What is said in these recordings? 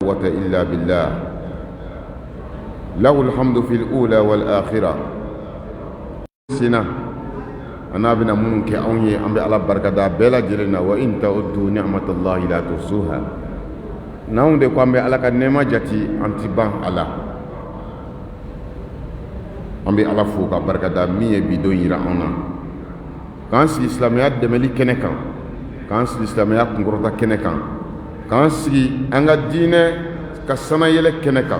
قوة إلا بالله له الحمد في الأولى والآخرة سنة أنا بنا منك أوني أم على بركة بلا جلنا وإن تعدوا نعمة الله لا تحصوها نعم دي قام على كنما جتي أنتباه على أم على فوق بركة مية بدون يرانا كان الإسلاميات دملي كنكا كان الإسلاميات نقرأ كنكا كان أنغا دين كسنا يلك كنكا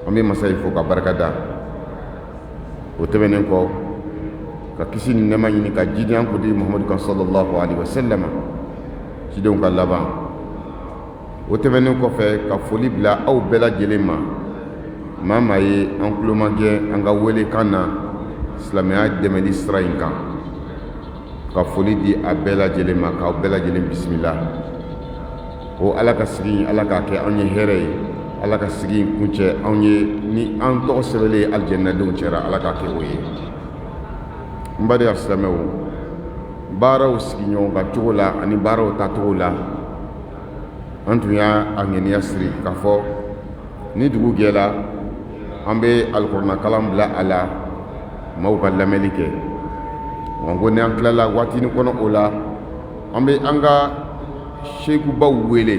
أم مساي فوق بركة وتبنينكو ككسي نما يني كجيديان كودي محمد صلى الله عليه وسلم سيدون كلابا وتبنينكو في كفولي بلا أو بلا جلما ماما ي أنكلو ماجي أنغا ولي كانا إسلاميات دملي سراينكا كفولي دي أبلا جلما كاو بلا جلم بسم الله o ala ka sigi ala ka kɛ an ye hɛrɛ ye ala ka sigi kuncɛ an ye ni an tɔgɔ sɛbɛnlen aljannadenw cɛra ala ka kɛ o ye n bari silamɛw baaraw sigi ɲɔgɔn kan cogo la ani baaraw tacogo la an tun y'a ŋaniya siri k'a fɔ ni dugu jɛra an bɛ alikuranɛ kalan bila a la maaw ka lamɛnni kɛ wa ko ni an tilala waatinin kɔnɔ o la an bɛ an ka sheikubaw wele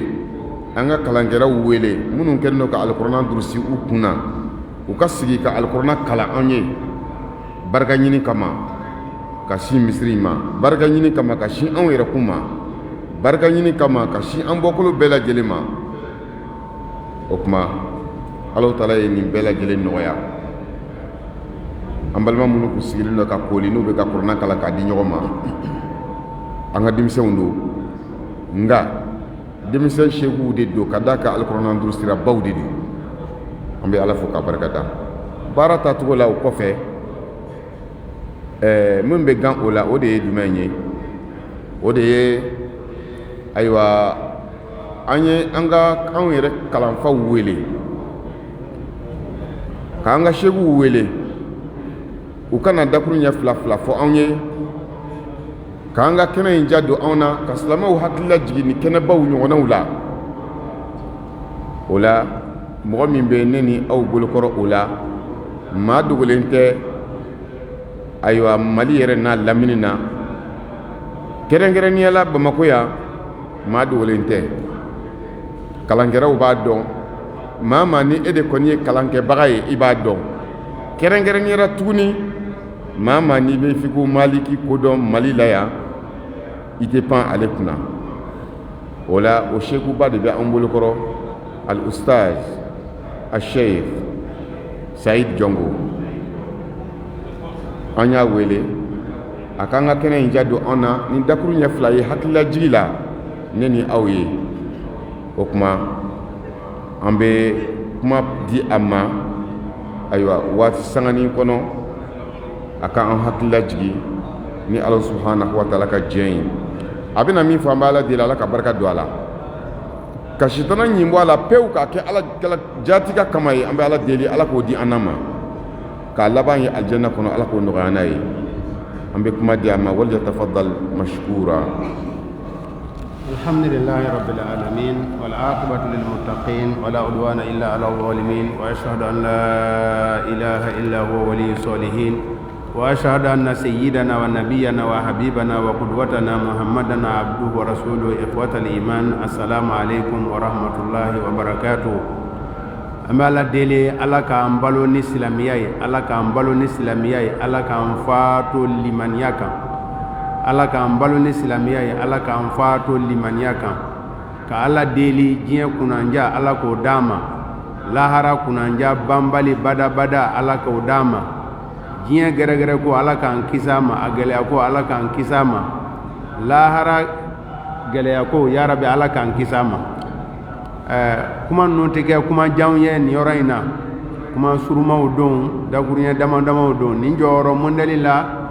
an ka kalankɛlaw wele minnu kɛlen don ka alikuranɛ durusi u kunna u ka sigi ka alikuranɛ kalan an ye barika ɲini kama ka sin misiri ma barika ɲini kama ka sin anw yɛrɛ kun ma barika ɲini kama ka sin an bɔkolo bɛɛ lajɛlen ma o kuma Alahu Taala ye nin bɛɛ lajɛlen nɔgɔya an balima minnu kun sigilen don ka kooli n'u bɛ ka kuranɛ kalan k'a di ɲɔgɔn ma an ka denmisɛnw don nga denmisɛn sheikuw de don ka da ka alikuranɛ durusira baw de don an bɛ ala fo ka barikada baara tacogo la o kɔfɛ min bɛ gan o la o de ye jumɛn ye o de ye ayiwa an ye an yɛrɛ kalanfaw wele k'an ka sheikuw wele u kana dakuru ɲɛ fila fila fɔ anw ye k'an ka kɛnɛ in ja don anw na ka silamɛw hakilila jigin ni kɛnɛbaw ɲɔgɔnnaw la o la mɔgɔ min bɛ ne ni aw bolokɔrɔ o la maa dogolen tɛ ayiwa mali yɛrɛ n'a lamini na kɛrɛnkɛrɛnnenya la Bamako yan maa dogolen tɛ kalankɛlaw b'a dɔn maa maa ni e de kɔni ye kalankɛbaga ye i b'a dɔn kɛrɛnkɛrɛnnenya la tuguni maa maa n'i bɛ f'i ko Maliki kodɔn Mali la yan i tɛ pan ale kunna o la o sheikuba de bɛ an bolokɔrɔ al-ustaz al-sheikh Saïd Jongo an y'a wele a k'an ka kɛnɛ in ja don an na ni dakuru ɲɛ fila ye hakilila jigi la ne ni aw ye o kuma an bɛ kuma di a ma ayiwa waati sanganin kɔnɔ a ka an hakilila jigi ni Ala subhanahu wa ta'ala ka diɲɛ ye a bɛna min fɔ an bɛ Ala deli Ala ka barika don a la ka sitana ɲin bɔ a la pewu k'a kɛ Ala jaatiga kama ye an bɛ Ala deli Ala k'o di an na ma k'a laban ye aljanna kɔnɔ Ala k'o nɔgɔya n'a ye an bɛ kuma di a ma wal yatafaddal mashkura. الحمد لله رب العالمين والعاقبة للمتقين ولا عدوان إلا على الظالمين وأشهد أن لا إله إلا هو ولي الصالحين وأشهد أن سيدنا ونبينا وحبيبنا وقدوتنا محمدا عبده ورسوله إخوة الإيمان السلام عليكم ورحمة الله وبركاته أما لا دليل على كان بالو نسلمياي على كان بالو نسلمياي على كان فاتو لمن يكن ala k'an balo ni silamɛya ye ala k'an fa to limaniya kan ka ala deli diɲɛ kunanja ala k'o d'a ma lahara kunanja banbali badabada ala k'o d'a ma diɲɛ gɛrɛgɛrɛ ko ala k'an kisa ma a gɛlɛya ko ala k'an kisa ma lahara gɛlɛya ko yarabi ala k'an kisa ma kuma ninnu tɛ kɛ kuma janw ye nin yɔrɔ in na kuma surumaw don dakuruɲɛ damadamaw don nin jɔyɔrɔ mɔndɛli la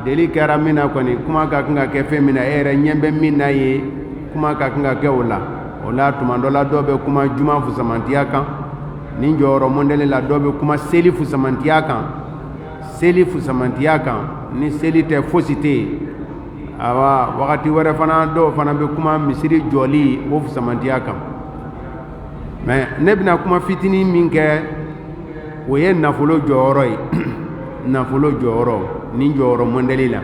deli kɛra min na kɔni kuma ka kan ka kɛ fɛn min na e yɛrɛ ɲɛ bɛ min na ye kuma ka kan ka kɛ o la tuma dɔ la dɔw bɛ kuma juma fusamantiya kan nin jɔyɔrɔ mɔndɛli la dɔw bɛ kuma seli fusamantiya kan ni seli tɛ fosi tɛ yen awa wagati wɛrɛ fana dɔw fana bɛ kuma misiri jɔli o fusamantiya kan mais ne bɛna kuma fitinin min kɛ o ye nafolo jɔyɔrɔ ye nafolo jɔyɔrɔ ni jɔyɔrɔ mɔndɛli la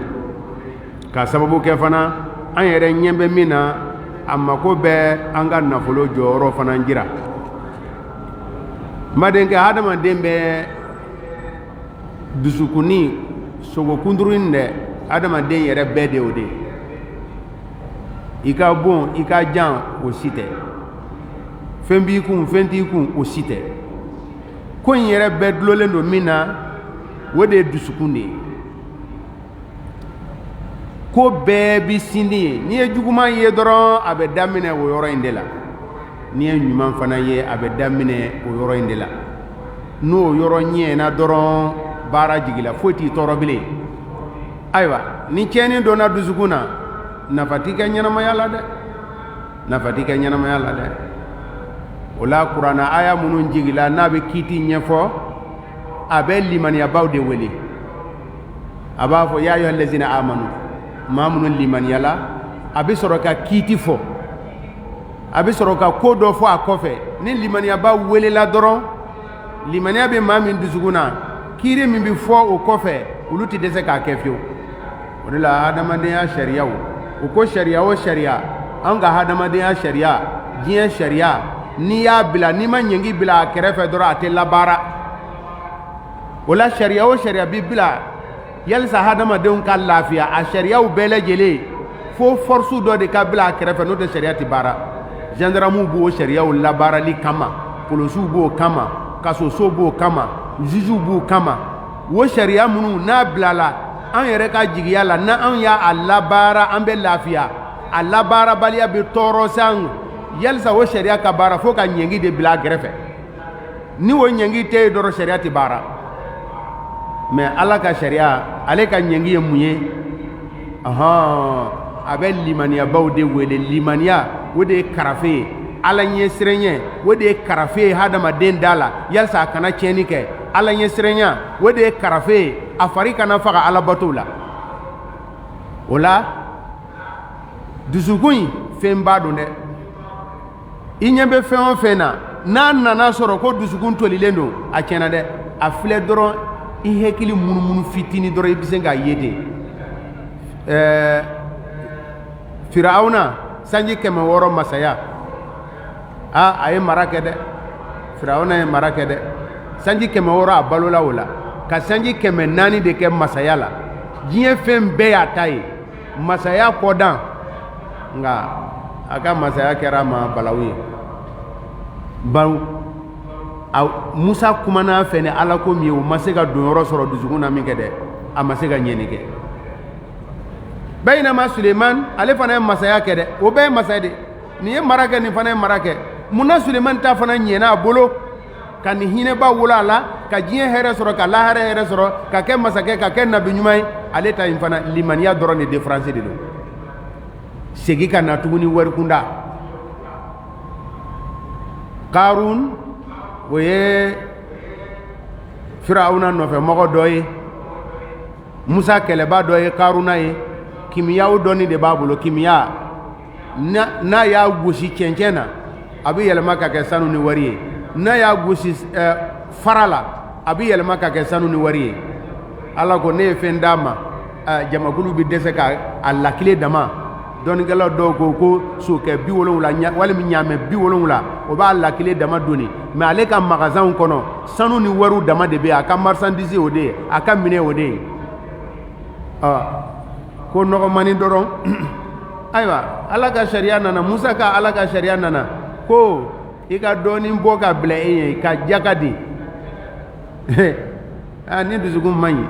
ka sababu kɛ fana an yɛrɛ ɲɛ bɛ min na a mako bɛ an ka nafolo jɔyɔrɔ fana jira madenkɛ hadamaden bɛ dusukuni sogo kunturunin dɛ hadamaden yɛrɛ bɛɛ de o de i ka bon i ka jan o si tɛ fɛn b'i kun fɛn t'i kun o si tɛ ko in yɛrɛ bɛɛ dulolen don min na o de ye dusukun de ye ko bɛɛ bi sindi ye n'i ye juguman ye dɔrɔn a bɛ daminɛ o yɔrɔ in de la n'i ye ɲuman fana ye a bɛ daminɛ o yɔrɔ in de la n'o yɔrɔ ɲɛna dɔrɔn baara jigila foyi t'i tɔɔrɔ bilen ayiwa ni tiɲɛni donna dusukun na nafa t'i ka ɲɛnamaya la dɛ nafa t'i ka ɲɛnamaya la dɛ o la kuranna aya minnu jigila n'a bɛ kiiti ɲɛfɔ a bɛ limaniyabaw de wele a b'a fɔ ya ayyuhal lazina amanu maa minnu limaniyala a bɛ sɔrɔ ka kiiti fɔ a bɛ sɔrɔ ka ko dɔ fɔ a kɔfɛ ni limaniyaba welela dɔrɔn limaniya bɛ maa min dusukun na kiiri min bɛ fɔ o kɔfɛ olu tɛ dɛsɛ k'a kɛ fiyewu o de la hadamadenya sariyaw u ko sariya o sariya an ka hadamadenya sariya diɲɛ sariya n'i y'a bila n'i ma ɲɛngi bila a kɛrɛfɛ dɔrɔn a tɛ labaara o la sariya o sariya bi bila yalisa hadamadenw ka lafiya a sariyaw bɛɛ lajɛlen fo force dɔ de ka bila a kɛrɛfɛ n'o tɛ sariya tɛ baara gendarmew b'o sariyaw labaarali kama polisiw b'o kama kasoso b'o kama juges b'o kama o sariya minnu n'a bilala an yɛrɛ ka jigiya la n'an y'a labaara an bɛ lafiya a labaarabaliya bɛ tɔɔrɔ san yalisa o sariya ka baara fo ka ɲɛngi de bila a kɛrɛfɛ ni o ɲɛngi tɛ yen dɔrɔn sariya tɛ baara mais ala ka sariya ale ka ɲɛngi ye mun ye a bɛ limaniyabaw de wele limaniya o de ye karafe ye ala ɲɛ siranya o de ye karafe ye hadamaden da la yalisa a kana tiɲɛni kɛ ala ɲɛ siranya o de ye karafe ye a fari kana faga alabato la o la dusukun fɛn ba don dɛ i ɲɛ bɛ fɛn o fɛn na n'a nana sɔrɔ ko dusukun tolilen don a tiɲɛna dɛ a filɛ dɔrɔn i hakili munumunu fitini dɔrɔn i bɛ se k'a ye ten Firawuna sanji 600 masaya a ye mara kɛ dɛ Firawuna ye mara kɛ dɛ sanji 600 a balola o la ka sanji 400 de kɛ masaya la diɲɛ fɛn bɛɛ y'a ta ye masaya kɔdan nka a ka masaya kɛra ma balawu ye bawu Musa kumana fɛ ni ala ko min ye o ma se ka donyɔrɔ sɔrɔ dusukun na min kɛ dɛ a ma se ka ɲɛni kɛ bayinama Suleiman ale fana ye masaya kɛ dɛ o bɛɛ ye masaya de nin ye mara kɛ nin fana ye mara kɛ munna Suleiman ta fana ɲɛna a bolo ka nin hinɛba wolo a la ka diɲɛ hɛrɛ sɔrɔ ka lahara hɛrɛ sɔrɔ ka kɛ masakɛ ka kɛ nabi ɲuman ye ale ta in fana limaniya dɔrɔn de différence de don segi ka na tuguni warikunda Karun o ye Firawuna nɔfɛmɔgɔ dɔ ye Musa kɛlɛba dɔ ye Karuna ye kimiyaw dɔnni de b'a bolo kimiya n'a y'a gosi cɛncɛn na a bɛ yɛlɛma ka kɛ sanu ni wari ye n'a y'a gosi fara la a bɛ yɛlɛma ka kɛ sanu ni wari ye ala ko ne ye fɛn d'a ma jamakulu bɛ dɛsɛ ka a lakile dama dɔnnikɛlaw dɔw ko sokɛ 70 walima ɲaamɛ 70 o b'a lakile dama doni mais ale ka magasinw kɔnɔ sanu ni wariw dama de bɛ yen a ka marchandise o de ye a ka minɛ o de ye ko nɔgɔmani dɔrɔn ayiwa ala ka sariya nana Musa ka ala ka sariya nana ko i ka dɔɔnin bɔ ka bila e ye ka jaka di ni dusukun man ɲi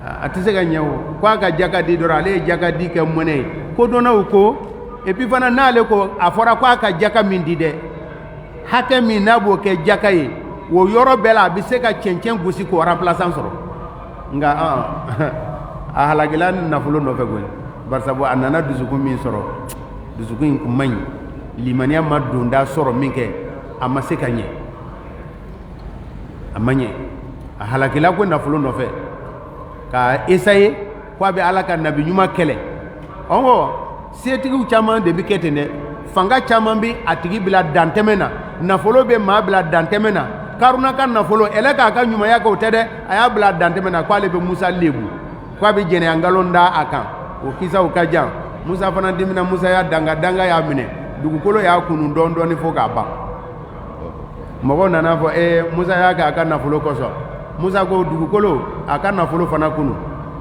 a tɛ se ka ɲɛ o ko a ka jaka di dɔrɔn ale ye jaka di kɛ mɔnɛ ye ko dɔnnaw ko et puis fana n'ale ko a fɔra ko a ka jaka min di dɛ hakɛ min n'a b'o kɛ jaka ye o yɔrɔ bɛɛ la a bɛ se ka cɛncɛn gosi k'o remplaçant sɔrɔ nka a halakila nafolo nɔfɛ koyi barisabu a nana dusukun min sɔrɔ dusukun in kun man ɲi limaniya ma donda sɔrɔ min kɛ a ma se ka ɲɛ a ma ɲɛ a halakila ko nafolo nɔfɛ k'a essayer ko a bɛ ala ka nabi ɲuman kɛlɛ ɔngo setigiw caman de bɛ kɛ ten dɛ fanga caman bi a tigi bila dantɛmɛ na nafolo bɛ maa bila dantɛmɛ na Karuna ka nafolo ele k'a ka ɲumanya kɛ o tɛ dɛ a y'a bila dantɛmɛ na k'ale bɛ Musa lebu k'a bɛ jɛnɛya nkalon da a kan o kisaw ka jan Musa fana dimina Musa y'a danga y'a minɛ dugukolo y'a kunu dɔɔni fo k'a ban mɔgɔw nana fɔ Musa y'a kɛ a ka nafolo kosɔn Musa ko dugukolo a ka nafolo fana kunu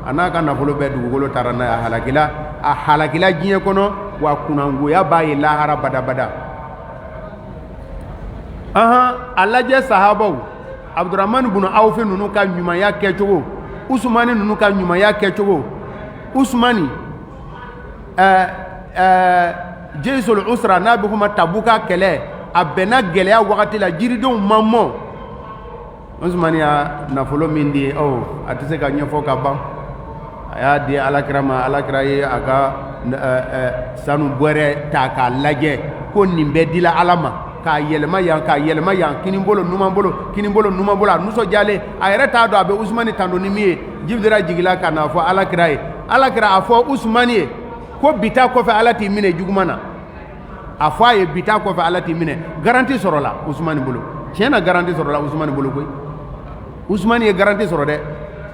a n'a ka nafolo bɛɛ dugukolo taara n'a ye a halakila diɲɛ kɔnɔ wa kunangoya b'a ye lahara badabada a lajɛ sahabaw Abdurrahman ibn Awf ninnu ka ɲumanya kɛcogo Usmani ninnu ka ɲumanya kɛcogo Usmani Jaysul Usra n'a bɛ fɔ o ma Tabuka kɛlɛ a bɛnna gɛlɛya wagati la jiridenw ma mɔn Usmani y'a nafolo min di a tɛ se ka ɲɛfɔ ka ban a y'a di Alakira ma Alakira ye a ka sanu bɔrɛ ta k'a lajɛ ko nin bɛ dila Ala ma k'a yɛlɛma yan kinin bolo numan bolo a nisɔndiyalen a yɛrɛ t'a dɔn a bɛ Usmani tando ni min ye Jibirila jigila ka n'a fɔ Alakira ye Alakira a fɔ Usmani ye ko bi ta kɔfɛ Ala t'i minɛ juguman na a fɔ a ye bi ta kɔfɛ Ala t'i minɛ garanti sɔrɔla Usmani bolo tiɲɛ na garanti sɔrɔla Usmani bolo koyi Usmani ye garanti sɔrɔ dɛ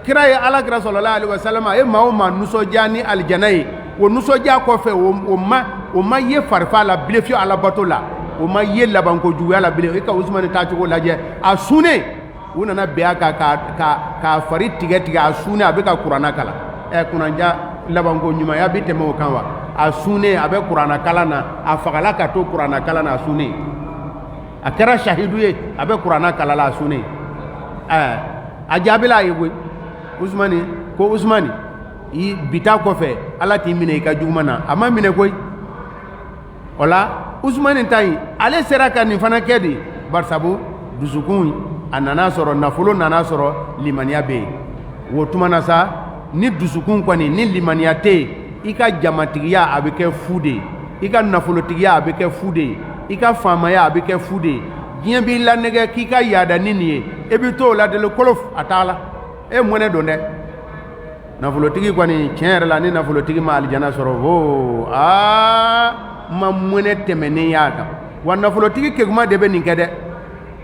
kira ye Alakira sallallahu alaihi wasallam a ye maa o maa nisɔndiya ni alijana ye o nisɔndiya kɔfɛ o ma ye farifa la bilen fiyewu Alabato la o ma ye labanko juguya la bilen e ka Usmani taacogo lajɛ a sunnen u nana bɛn a kan k'a fari tigɛ a sunnen a bɛ ka kuranna kalan kunanja labanko ɲumanya bi tɛmɛ o kan wa a sunnen a bɛ kuranna kalan na a fagala ka to kuranna kalan na a sunnen a kɛra shahidu ye a bɛ kuranna kalan la a sunnen a jaabila a ye koyi Usmani ko Usmani i bita kɔfɛ Ala t'i minɛ i ka juguman na a ma minɛ koyi o la Usmani ta yin ale sera ka nin fana kɛ de barisabu dusukun a nana sɔrɔ nafolo nana sɔrɔ limaniya bɛ yen o tuma na sa ni dusukun kɔni ni limaniya tɛ yen i ka jamatigiya a bɛ kɛ fu de ye i ka nafolotigiya a bɛ kɛ fu de ye i ka faamaya a bɛ kɛ fu de ye diɲɛ b'i lanɛgɛ k'i ka yaada ni nin ye e bɛ t'o ladeli kolof a t'a la e mɔnɛ don dɛ nafolotigi kɔni tiɲɛ yɛrɛ la ni nafolotigi ma alijana sɔrɔ ma mɔnɛ tɛmɛnen y'a kan wa nafolotigi kekuma de bɛ nin kɛ dɛ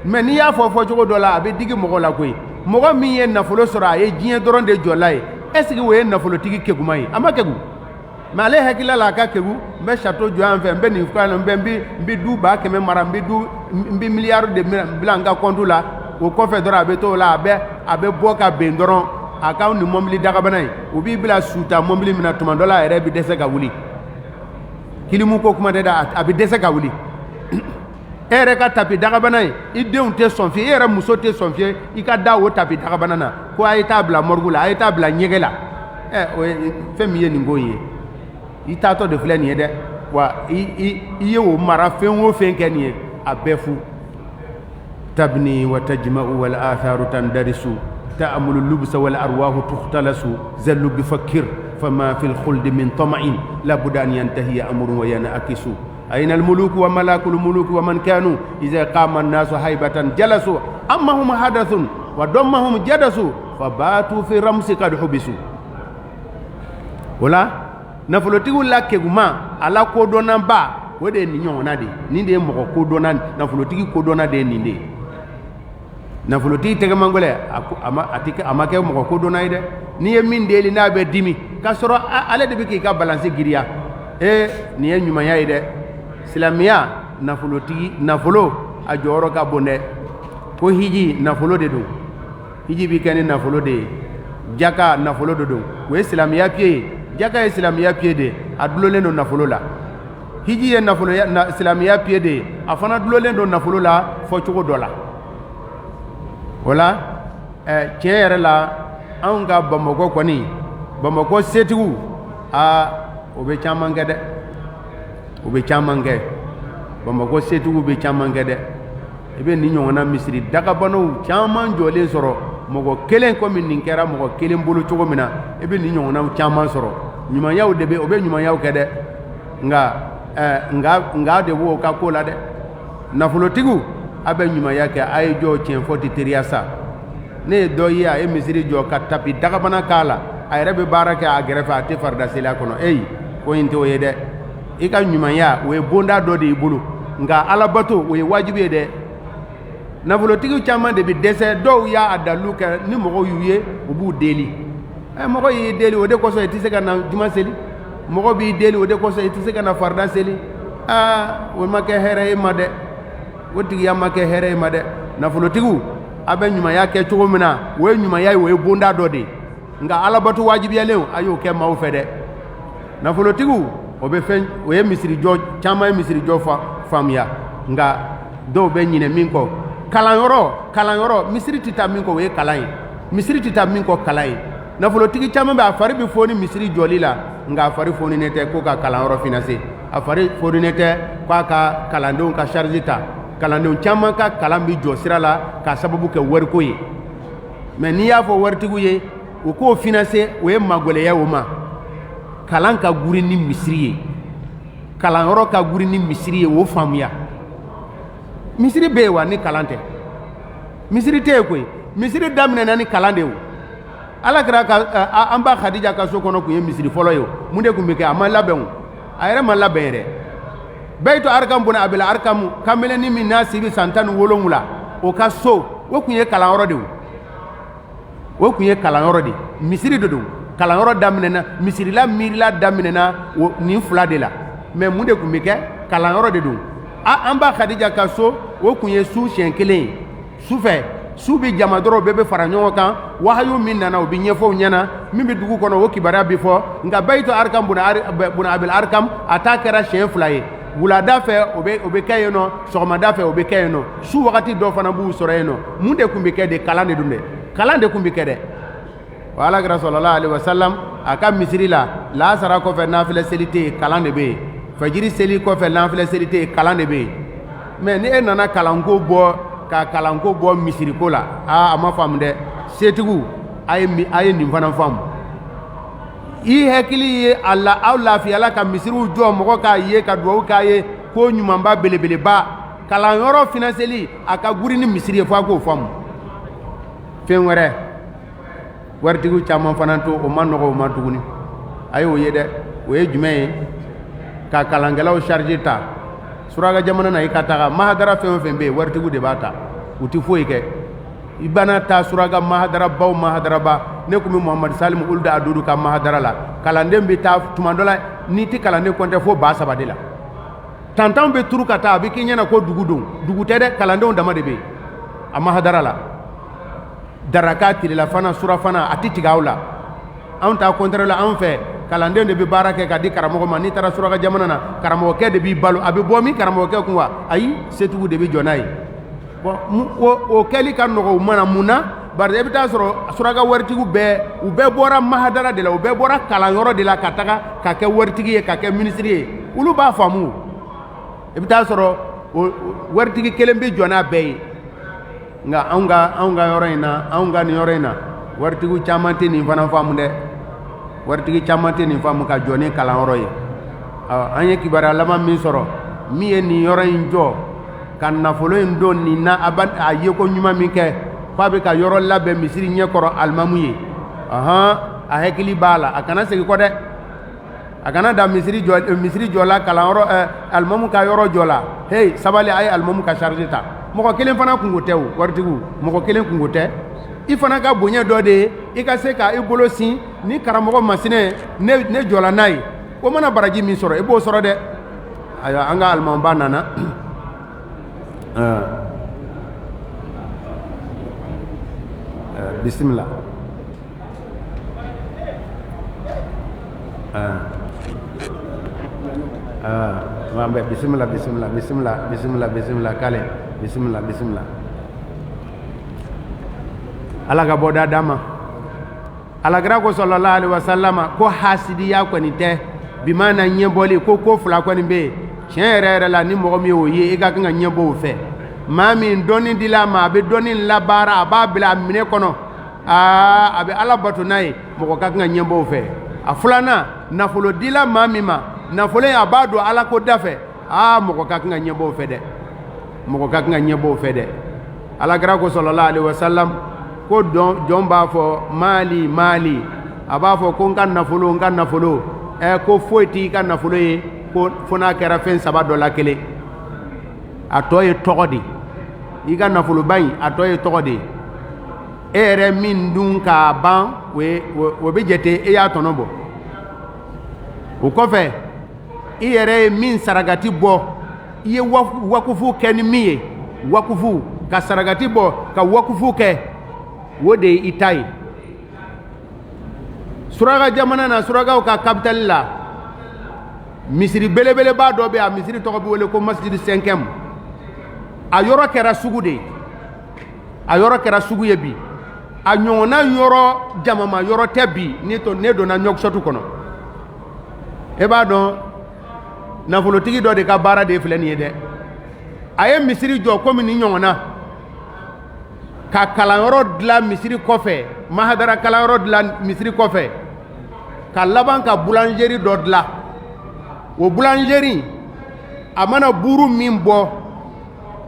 mɛ n'i y'a fɔ cogo dɔ la a bɛ digi mɔgɔ la koyi mɔgɔ min ye nafolo sɔrɔ a ye diɲɛ dɔrɔn de jɔla ye est ce que o ye nafolotigi kekuma ye a ma kegu mɛ ale hakilila la a ka kegu n bɛ château jɔ yan fɛ n bɛ nin fɛn n bɛ du 100 mara n bɛ miliyari de bila n ka compte la o kɔfɛ dɔrɔn a bɛ t'o la a bɛ bɔ ka bɛn dɔrɔn a k'aw ni mɔbili dagabana ye u b'i bila suta mɔbili min na tuma dɔ la a yɛrɛ bɛ dɛsɛ ka wuli kilimu ko kuma tɛ dɛ a bɛ dɛsɛ ka wuli e yɛrɛ ka tapi dagabana ye i denw tɛ sɔn fiye e yɛrɛ muso tɛ sɔn fiye i ka da o tapi dagabana na ko a ye taa bila morgue la a ye taa bila ɲɛgɛ la o ye fɛn min ye nin ko in ye i taatɔ de filɛ nin ye dɛ wa i ye o mara fɛn o fɛn kɛ nin ye a bɛɛ fu tabni wa tajma'u wal atharu tandarisu ta'amulu lubsa wal arwahu tukhtalasu zallu bi fakir fama fil khuld min tama'in la budda an yantahi amrun wa yanakisu ayna al muluk wa malakul muluk wa man kanu idha qama an-nasu haybatan jalasu amma hum hadathun wa dammahum jadasu fabatu fi ramsi qad hubisu wala nafolotigiw la keguma ala kodɔnnaba o de ye nin ɲɔgɔnna de nin de ye mɔgɔ kodɔnna nafolotigi kodɔnna de ye nin de ye nafolotigi tɛgɛmangolɛ a ma kɛ mɔgɔ kodɔnna ye dɛ n'i ye min deli n'a bɛ dimi k'a sɔrɔ ale de bɛ k'i ka balansi giriya nin ye ɲumanya ye dɛ silamɛya nafolo a jɔyɔrɔ ka bon dɛ ko hiji nafolo de don hiji bi kɛ ni nafolo de ye jaka nafolo de don o ye silamɛya pied ye jaka ye silamɛya pied de a dulolen don nafolo la hiji ye silamɛya pied de a fana dulolen don nafolo la fɔ cogo dɔ la o la tiɲɛ yɛrɛ la anw ka Bamakɔ kɔni Bamakɔ setigiw o bɛ caman kɛ dɛ o bɛ caman kɛ Bamakɔ setigiw bɛ caman kɛ dɛ i bɛ nin ɲɔgɔnna misiri dagabanaw caman jɔlen sɔrɔ mɔgɔ kelen komi nin kɛra mɔgɔ kelen bolo cogo min na i bɛ nin ɲɔgɔnnaw caman sɔrɔ ɲumanyaw de bɛ o bɛ ɲumanyaw kɛ dɛ nka de b'o ka ko la dɛ nafolotigiw a bɛ ɲumanya kɛ a ye jɔ tiɲɛ fɔ tɛ teriya sa ne ye dɔ ye a ye misiri jɔ ka tapi dagabana k'a la a yɛrɛ bɛ baara kɛ a gɛrɛfɛ a tɛ farida seli a kɔnɔ ko in tɛ o ye dɛ i ka ɲumanya o ye bonda dɔ de y'i bolo nka alabato o ye wajibi ye dɛ nafolotigiw caman de bɛ dɛsɛ dɔw y'a dalilu kɛ ni mɔgɔw y'u ye u b'u deli mɔgɔ y'i deli o de kosɔn i tɛ se ka na juma seli mɔgɔ b'i deli o de kosɔn i tɛ se ka na farida seli o ma kɛ hɛrɛ ye ma dɛ o tigiya ma kɛ hɛrɛ ye ma dɛ nafolotigiw a bɛ ɲumanya kɛ cogo min na o ye ɲumanya ye o ye bonda dɔ de ye nka alabato wajibiyalen a y'o kɛ maaw fɛ dɛ nafolotigiw o bɛ fɛn o ye misirijɔ caman ye misirijɔ faamuya nka dɔw bɛ ɲinɛ min kɔ kalanyɔrɔ misiri tɛ taa min kɔ o ye kalan ye misiri tɛ taa min kɔ kalan ye nafolotigi caman bɛ a fari bɛ foni misiri jɔli la nka a fari foninen tɛ ko ka kalanyɔrɔ financer a fari foninen tɛ k'a ka kalandenw ka charge ta kalandenw caman ka kalan bɛ jɔ sira la k'a sababu kɛ wariko ye mais n'i y'a fɔ waritigiw ye u k'o financer o ye magwɛlɛya o ma kalan ka guri ni misiri ye kalanyɔrɔ ka guri ni misiri ye o faamuya misiri bɛ yen wa ni kalan tɛ misiri tɛ yen koyi misiri daminɛna ni kalan de ye o ala kɛra ka an ba Khadija ka so kɔnɔ kun ye misiri fɔlɔ ye o mun de kun bɛ kɛ a ma labɛn o a yɛrɛ ma labɛn yɛrɛ Baitu Arkam bun Abil Arkam kamelenin min n'a si bɛ san 17 o ka so o kun ye kalanyɔrɔ de o kun ye kalanyɔrɔ de misiri de don kalanyɔrɔ daminɛna misirila miirila daminɛna nin fila de la mais mun de kun bɛ kɛ kalanyɔrɔ de don an ba Khadija ka so o kun ye su siɲɛ kelen ye sufɛ su bɛ jama dɔrɔn bɛɛ bɛ fara ɲɔgɔn kan wahayu min nana o bɛ ɲɛfɔ u ɲɛna min bɛ dugu kɔnɔ o kibaruya bɛ fɔ nka Baitu Arkam bun Abil Arkam a ta kɛra siɲɛ 2 ye wulada fɛ o bɛ kɛ yen nɔ sɔgɔmada fɛ o bɛ kɛ yen nɔ su wagati dɔ fana b'u sɔrɔ yen nɔ mun de kun bɛ kɛ de kalan de don dɛ kalan de kun bɛ kɛ dɛ wa alakira sallallahu alaihi wasallam a ka misiri la lasara kɔfɛ nafilɛ seli tɛ yen kalan de bɛ yen fajiri seli kɔfɛ nafilɛ seli tɛ yen kalan de bɛ yen mais ni e nana kalanko bɔ ka kalanko bɔ misiriko la a ma faamu dɛ setigiw a ye nin fana faamu i hakili ye aw lafiyala ka misiriw jɔ mɔgɔ k'a ye ka dugawu k'a ye ko ɲumanba belebeleba kalanyɔrɔ financeli a ka guri ni misiri ye fo a k'o faamu fɛn wɛrɛ waritigiw caman fana to o ma nɔgɔ o ma tuguni a ye o ye dɛ o ye jumɛn ye ka kalankɛlaw charge ta suraka jamana na i ka taga mahadara fɛn o fɛn bɛ yen waritigiw de b'a ta u tɛ foyi kɛ i bana ta suraka mahadarabaw mahadaraba ne kun bɛ Muhamadu Salimu Uld Adudu ka mahadara la kalanden bɛ taa tuma dɔ la n'i tɛ kalanden compter fo 3,000 de la tantanw bɛ turu ka taa a bɛ k'i ɲɛna ko dugu don dugu tɛ dɛ kalandenw dama de bɛ yen a mahadara la daraka tilelafana surafana a tɛ tigɛ aw la anw ta compter la anw fɛ kalanden de bɛ baara kɛ ka di karamɔgɔ ma n'i taara suraka jamana na karamɔgɔkɛ de b'i balo a bɛ bɔ min karamɔgɔkɛ kun wa ayi setigiw de bɛ jɔ n'a ye bon o kɛli ka nɔgɔ u mana mun na bari i bɛ taa sɔrɔ suraka waritigiw bɛɛ u bɛɛ bɔra mahadara de la u bɛɛ bɔra kalanyɔrɔ de la ka taga ka kɛ waritigi ye ka kɛ minisiri ye olu b'a faamu i bɛ taa sɔrɔ waritigi kelen bɛ jɔ n'a bɛɛ ye nka anw ka yɔrɔ in na anw ka nin yɔrɔ in na waritigiw caman tɛ nin fana faamu dɛ waritigi caman tɛ nin faamu ka jɔ ni kalanyɔrɔ ye an ye kibaruya laban min sɔrɔ min ye nin yɔrɔ in jɔ ka nafolo in don nin na a ye ko ɲuman min kɛ k'a bɛ ka yɔrɔ labɛn misiri ɲɛkɔrɔ alimamu ye a hakili b'a la a kana segin kɔ dɛ a kana da misiri jɔ la kalanyɔrɔ alimamu ka yɔrɔ jɔ la hey sabali a ye alimamu ka charge ta mɔgɔ kelen fana kungo tɛ o waritigiw mɔgɔ kelen kungo tɛ i fana ka bonya dɔ de ye i ka se ka i bolo sin ni karamɔgɔ masinɛ ne jɔla n'a ye o mana baraji min sɔrɔ i b'o sɔrɔ dɛ ayiwa an ka alimamuba nana bisimila bisimila kale bisimila ala ka bɔda d'a ma alakira ko sallallahu alaihi wasallam ko hasidiya kɔni tɛ bi mana ɲɛbɔli ko fila kɔni bɛ yen tiɲɛ yɛrɛ la ni mɔgɔ min y'o ye i ka kan ka ɲɛbɔ o fɛ maa min dɔnni dila ma a bɛ dɔnni labaara a b'a bila a minɛ kɔnɔ a bɛ ala bato n'a ye mɔgɔ ka kan ka ɲɛbɔ o fɛ a filanan nafolo dila maa min ma nafolo in a b'a don ala ko da fɛ mɔgɔ ka kan ka ɲɛbɔ o fɛ dɛ mɔgɔ ka kan ka ɲɛbɔ o fɛ dɛ alakira ko sallallahu alaihi wasallam ko jɔn b'a fɔ maali a b'a fɔ ko n ka nafolo ko foyi t'i ka nafolo ye ko fo n'a kɛra fɛn saba dɔ la kelen a tɔ ye tɔgɔ de i ka nafoloba in a tɔ ye tɔgɔ de e yɛrɛ min dun k'a ban o bɛ jate e y'a tɔnɔ bɔ o kɔfɛ i yɛrɛ ye min sarakati bɔ i ye wakufu kɛ ni min ye wakufu ka sarakati bɔ ka wakufu kɛ o de ye i ta ye suraka jamana na surakaw ka capitale la misiri belebeleba dɔ bɛ a misiri tɔgɔ bɛ wele ko masjid 5e a yɔrɔ kɛra sugu de ye a yɔrɔ kɛra sugu ye bi a ɲɔgɔnna yɔrɔ jamama yɔrɔ tɛ bi ne donna ɲɔgusɔtu kɔnɔ e b'a dɔn nafolotigi dɔ de ka baara de filɛ nin ye dɛ a ye misiri jɔ komi ni ɲɔgɔnna ka kalanyɔrɔ dilan misiri kɔfɛ mahadara kalanyɔrɔ dilan misiri kɔfɛ ka laban ka boulangerie dɔ dilan o boulangerie a mana buru min bɔ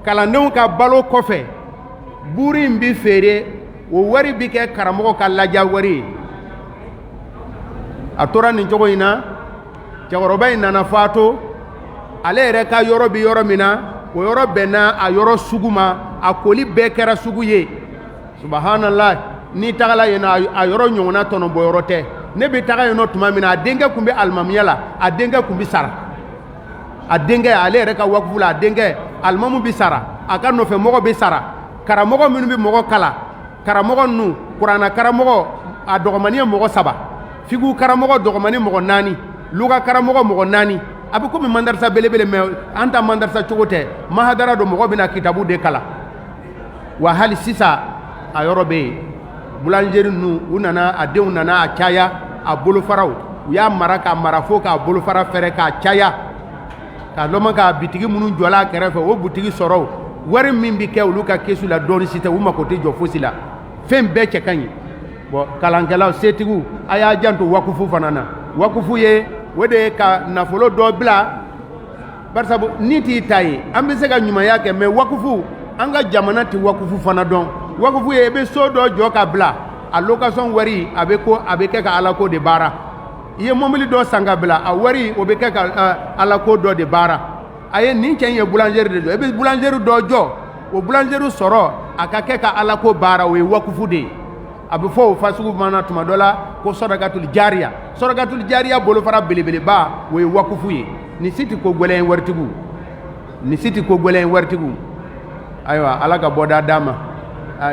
kalandenw ka balo kɔfɛ buru in bi feere o wari bi kɛ karamɔgɔ ka laja wari ye a tora nin cogo in na cɛkɔrɔba in nana faatu ale yɛrɛ ka yɔrɔ bi yɔrɔ min na o yɔrɔ bɛnna a yɔrɔ sugu ma a koli bɛɛ kɛra sugu ye subhanallah ni tagala yen a yɔrɔ ɲɔgɔnna tɔnɔbɔ yɔrɔ tɛ ne bɛ taga yen nɔ tuma min na a denkɛ tun bɛ alimamiya la a denkɛ tun bɛ sara a denkɛ ale yɛrɛ ka wakufu la a denkɛ alimamu bɛ sara a ka nɔfɛmɔgɔ bɛ sara karamɔgɔ minnu bɛ mɔgɔ kala karamɔgɔ ninnu kuranna karamɔgɔ a dɔgɔmani ye mɔgɔ 3 figu karamɔgɔ dɔgɔmani mɔgɔ 4 luga karamɔgɔ mɔgɔ 4 a bɛ komi mandarasa belebele mɛ an ta mandarasa cogo tɛ mahadara do mɔgɔ bɛna kitabu de kala wa hali sisan a yɔrɔ bɛ yen boulangerie ninnu u nana a denw nana a caya a bolofaraw u y'a mara k'a mara fo k'a bolofara fɛrɛ k'a caya k'a lɔma ka bitigi minnu jɔla a kɛrɛfɛ o butigi sɔrɔ wari min bɛ kɛ olu ka kesu la dɔɔni si tɛ u mako tɛ jɔ fosi la fɛn bɛɛ cɛ ka ɲi bon kalankɛlaw setigiw a y'a janto wakufu fana na wakufu ye o de ye ka nafolo dɔ bila barisabu ni t'i ta ye an bɛ se ka ɲumanya kɛ mɛ wakufu an ka jamana tɛ wakufu fana dɔn wakufu ye i bɛ so dɔ jɔ ka bila a location wari a bɛ kɛ ka alako de baara i ye mobili dɔ san ka bila a wari o bɛ kɛ ka alako dɔ de baara a ye nin cɛ in ye boulangerie de jɔ i bɛ boulangerie dɔ jɔ o boulangerie sɔrɔ a ka kɛ ka alako baara o ye wakufu de ye a bɛ fɔ o fasugu mana tuma dɔ la ko sɔrɔkatul jariya bolofara belebeleba o ye wakufu ye nin si tɛ ko gɛlɛn ye waritigiw nin si tɛ ko gɛlɛn ye waritigiw ayiwa ala ka bɔda d'a ma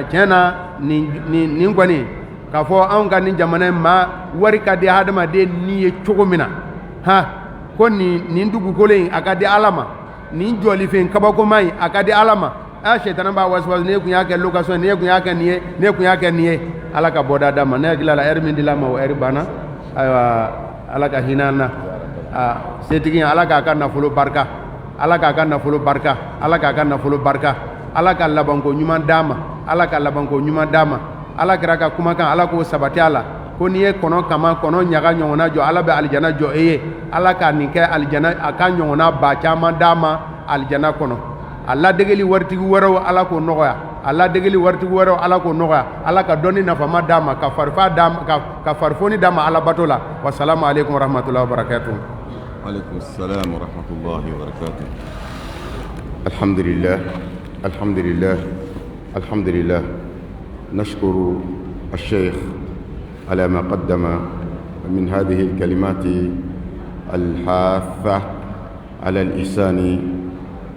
tiɲɛ na nin kɔni k'a fɔ anw ka nin jamana in ma wari ka di hadamaden ni ye cogo min na ko nin dugukolo in a ka di ala ma nin jɔlifɛn kabakoma in a ka di ala ma sɛtana b'a wasiwasi ne kun y'a kɛ location ne kun y'a kɛ nin ye ne kun y'a kɛ nin ye ala ka bɔda d'a ma ne hakili la heure min dila ma o heure banna ayiwa ala ka hinɛ an na setigi ala k'a ka nafolo barika ala k'a ka nafolo barika ala k'a ka nafolo barika ala ka labanko ɲuman d'a ma ala ka labanko ɲuman d'a ma ala kɛra ka kumakan ala k'o sabati a la ko n'i ye kɔnɔ kama kɔnɔ ɲaga ɲɔgɔnna jɔ ala bɛ alijana jɔ e ye ala ka nin kɛ alijana a ka ɲɔgɔnna ba caman d'a ma alijana kɔnɔ a ladegeli waritigi wɛrɛw ala k'o nɔgɔya a ladegeli waritigi wɛrɛw ala k'o nɔgɔya ala ka dɔnni nafama d'a ma ka farifoni d'a ma ala bato la wasalamu aleykum warahmatullahi wabarakatuh. عليكم السلام ورحمة الله وبركاته. الحمد لله الحمد لله الحمد لله نشكر الشيخ على ما قدم من هذه الكلمات الحاثة على الإحسان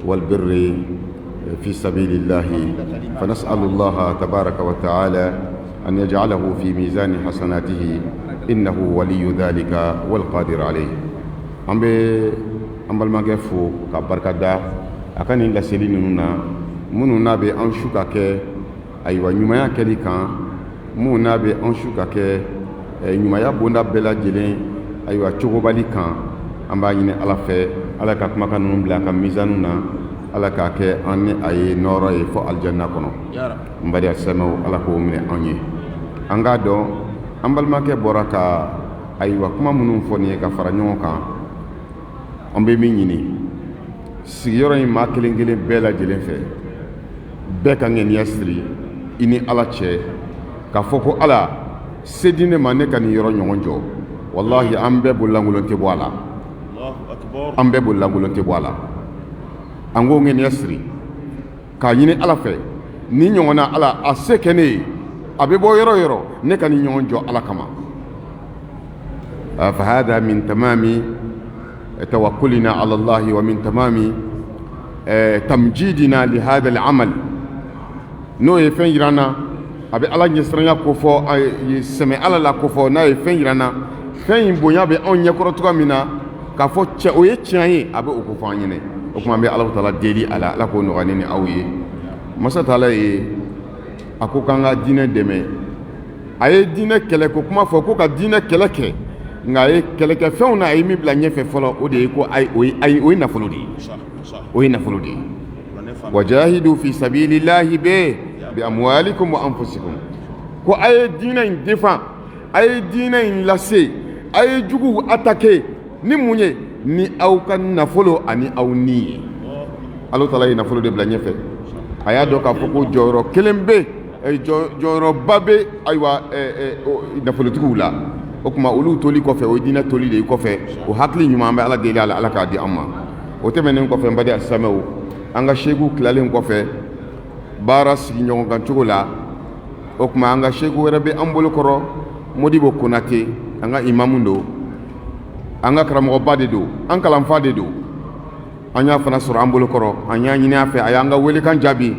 والبر في سبيل الله فنسأل الله تبارك وتعالى أن يجعله في ميزان حسناته إنه ولي ذلك والقادر عليه. an bɛ an balimakɛ fo ka barikada a ka nin laseli ninnu na minnu n'a bɛ an su ka kɛ ayiwa ɲumanya kɛli kan minnu n'a bɛ an su ka kɛ ɲumanya bonda bɛɛ lajɛlen ayiwa cogobali kan an b'a ɲini ala fɛ ala ka kumakan ninnu bila a ka mizanu na ala k'a kɛ an ni a ye nɔɔrɔ ye fɔ alijanna kɔnɔ n bari silamɛw ala k'o minɛ anw ye an k'a dɔn an balimakɛ bɔra ka ayiwa kuma minnu fɔ nin ye ka fara ɲɔgɔn kan an bɛ min ɲini sigiyɔrɔ in maa kelen kelen bɛɛ lajɛlen fɛ bɛɛ ka ŋaniya siri i ni ala cɛ k'a fɔ ko ala se di ne ma ne ka nin yɔrɔ ɲɔgɔn jɔ wallahi an bɛɛ bololangolon tɛ bɔ a la an bɛɛ bololangolon tɛ bɔ a la an k'o ŋaniya siri k'a ɲini ala fɛ ni ɲɔgɔnna ala a se kɛ ne ye a bɛ bɔ yɔrɔ o yɔrɔ ne ka ni ɲɔgɔn jɔ ala kama فهذا من تمام توكلنا على الله ومن تمام تمجيدنا لهذا العمل n'o ye fɛn yira n na a bɛ ala ɲɛsiranya ko fɔ a ye sɛmɛ ala la ko fɔ n'a ye fɛn yira n na fɛn in bonya bɛ anw ɲɛkɔrɔ cogoya min na k'a fɔ cɛ o ye tiɲɛ ye a bɛ o ko fɔ an ɲɛnɛ o tuma an bɛ ala taala deli a la ala k'o nɔgɔya ne ni aw ye masa taala ye a ko k'an ka diinɛ dɛmɛ a ye diinɛ kɛlɛ ko kuma fɔ ko ka diinɛ kɛlɛ kɛ nka a ye kɛlɛkɛfɛnw na a ye min bila ɲɛfɛ fɔlɔ o de ye ko o ye nafolo de ye o ye nafolo de ye wajahidu fi sabilillahi bi amwalikum wa anfusikum ko a ye diinɛ in défend a ye diinɛ in lase a ye juguw attaquer ni mun ye ni aw ka nafolo ani aw ni ye ala taala ye nafolo de bila ɲɛfɛ a y'a dɔn k'a fɔ ko jɔyɔrɔ kelen bɛ jɔyɔrɔba bɛ ayiwa nafolotigiw la o tuma olu toli kɔfɛ o ye diinɛ toli de ye kɔfɛ o hakili ɲuman an bɛ ala deli a la ala k'a di an ma o tɛmɛnen kɔfɛ n badi alisamɛw an ka seeguw tilalen kɔfɛ baara sigi ɲɔgɔn kan cogo la o tuma an ka seegu wɛrɛ bɛ an bolo kɔrɔ modibo konate an ka imamu don an ka karamɔgɔba de don an kalanfa de don an y'a fana sɔrɔ an bolo kɔrɔ an y'a ɲini a fɛ a y'an ka welekan jaabi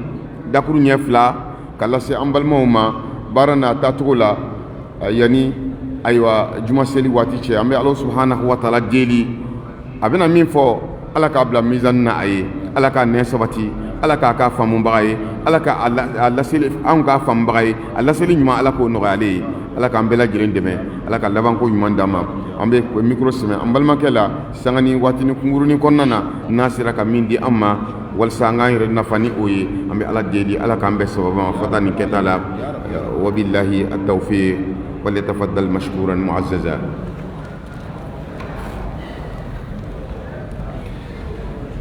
dakuru ɲɛ fila ka lase an balimaw ma baara n'a taacogo la yanni ayiwa juma seli waati cɛ an bɛ ala subhanahu wa taala deli a bɛna min fɔ ala k'a bila mizani na a ye ala k'a nɛ sabati ala k'a k'a faamubaga ye ala k'a laseli anw k'a faamubaga ye a laseli ɲuman ala k'o nɔgɔya ale ye ala k'an bɛɛ lajɛlen dɛmɛ ala ka labanko ɲuman d'an ma an bɛ micro sɛmɛ an balimakɛ la sanga ni waati ni kunkurunin kɔnɔna na n'a sera ka min di an ma walasa an k'an yɛrɛ nafa ni o ye an bɛ ala deli ala k'an bɛɛ sababa ma fata nin kɛta la wabillahi at-tawfiq وليتفضل مشكورا معززا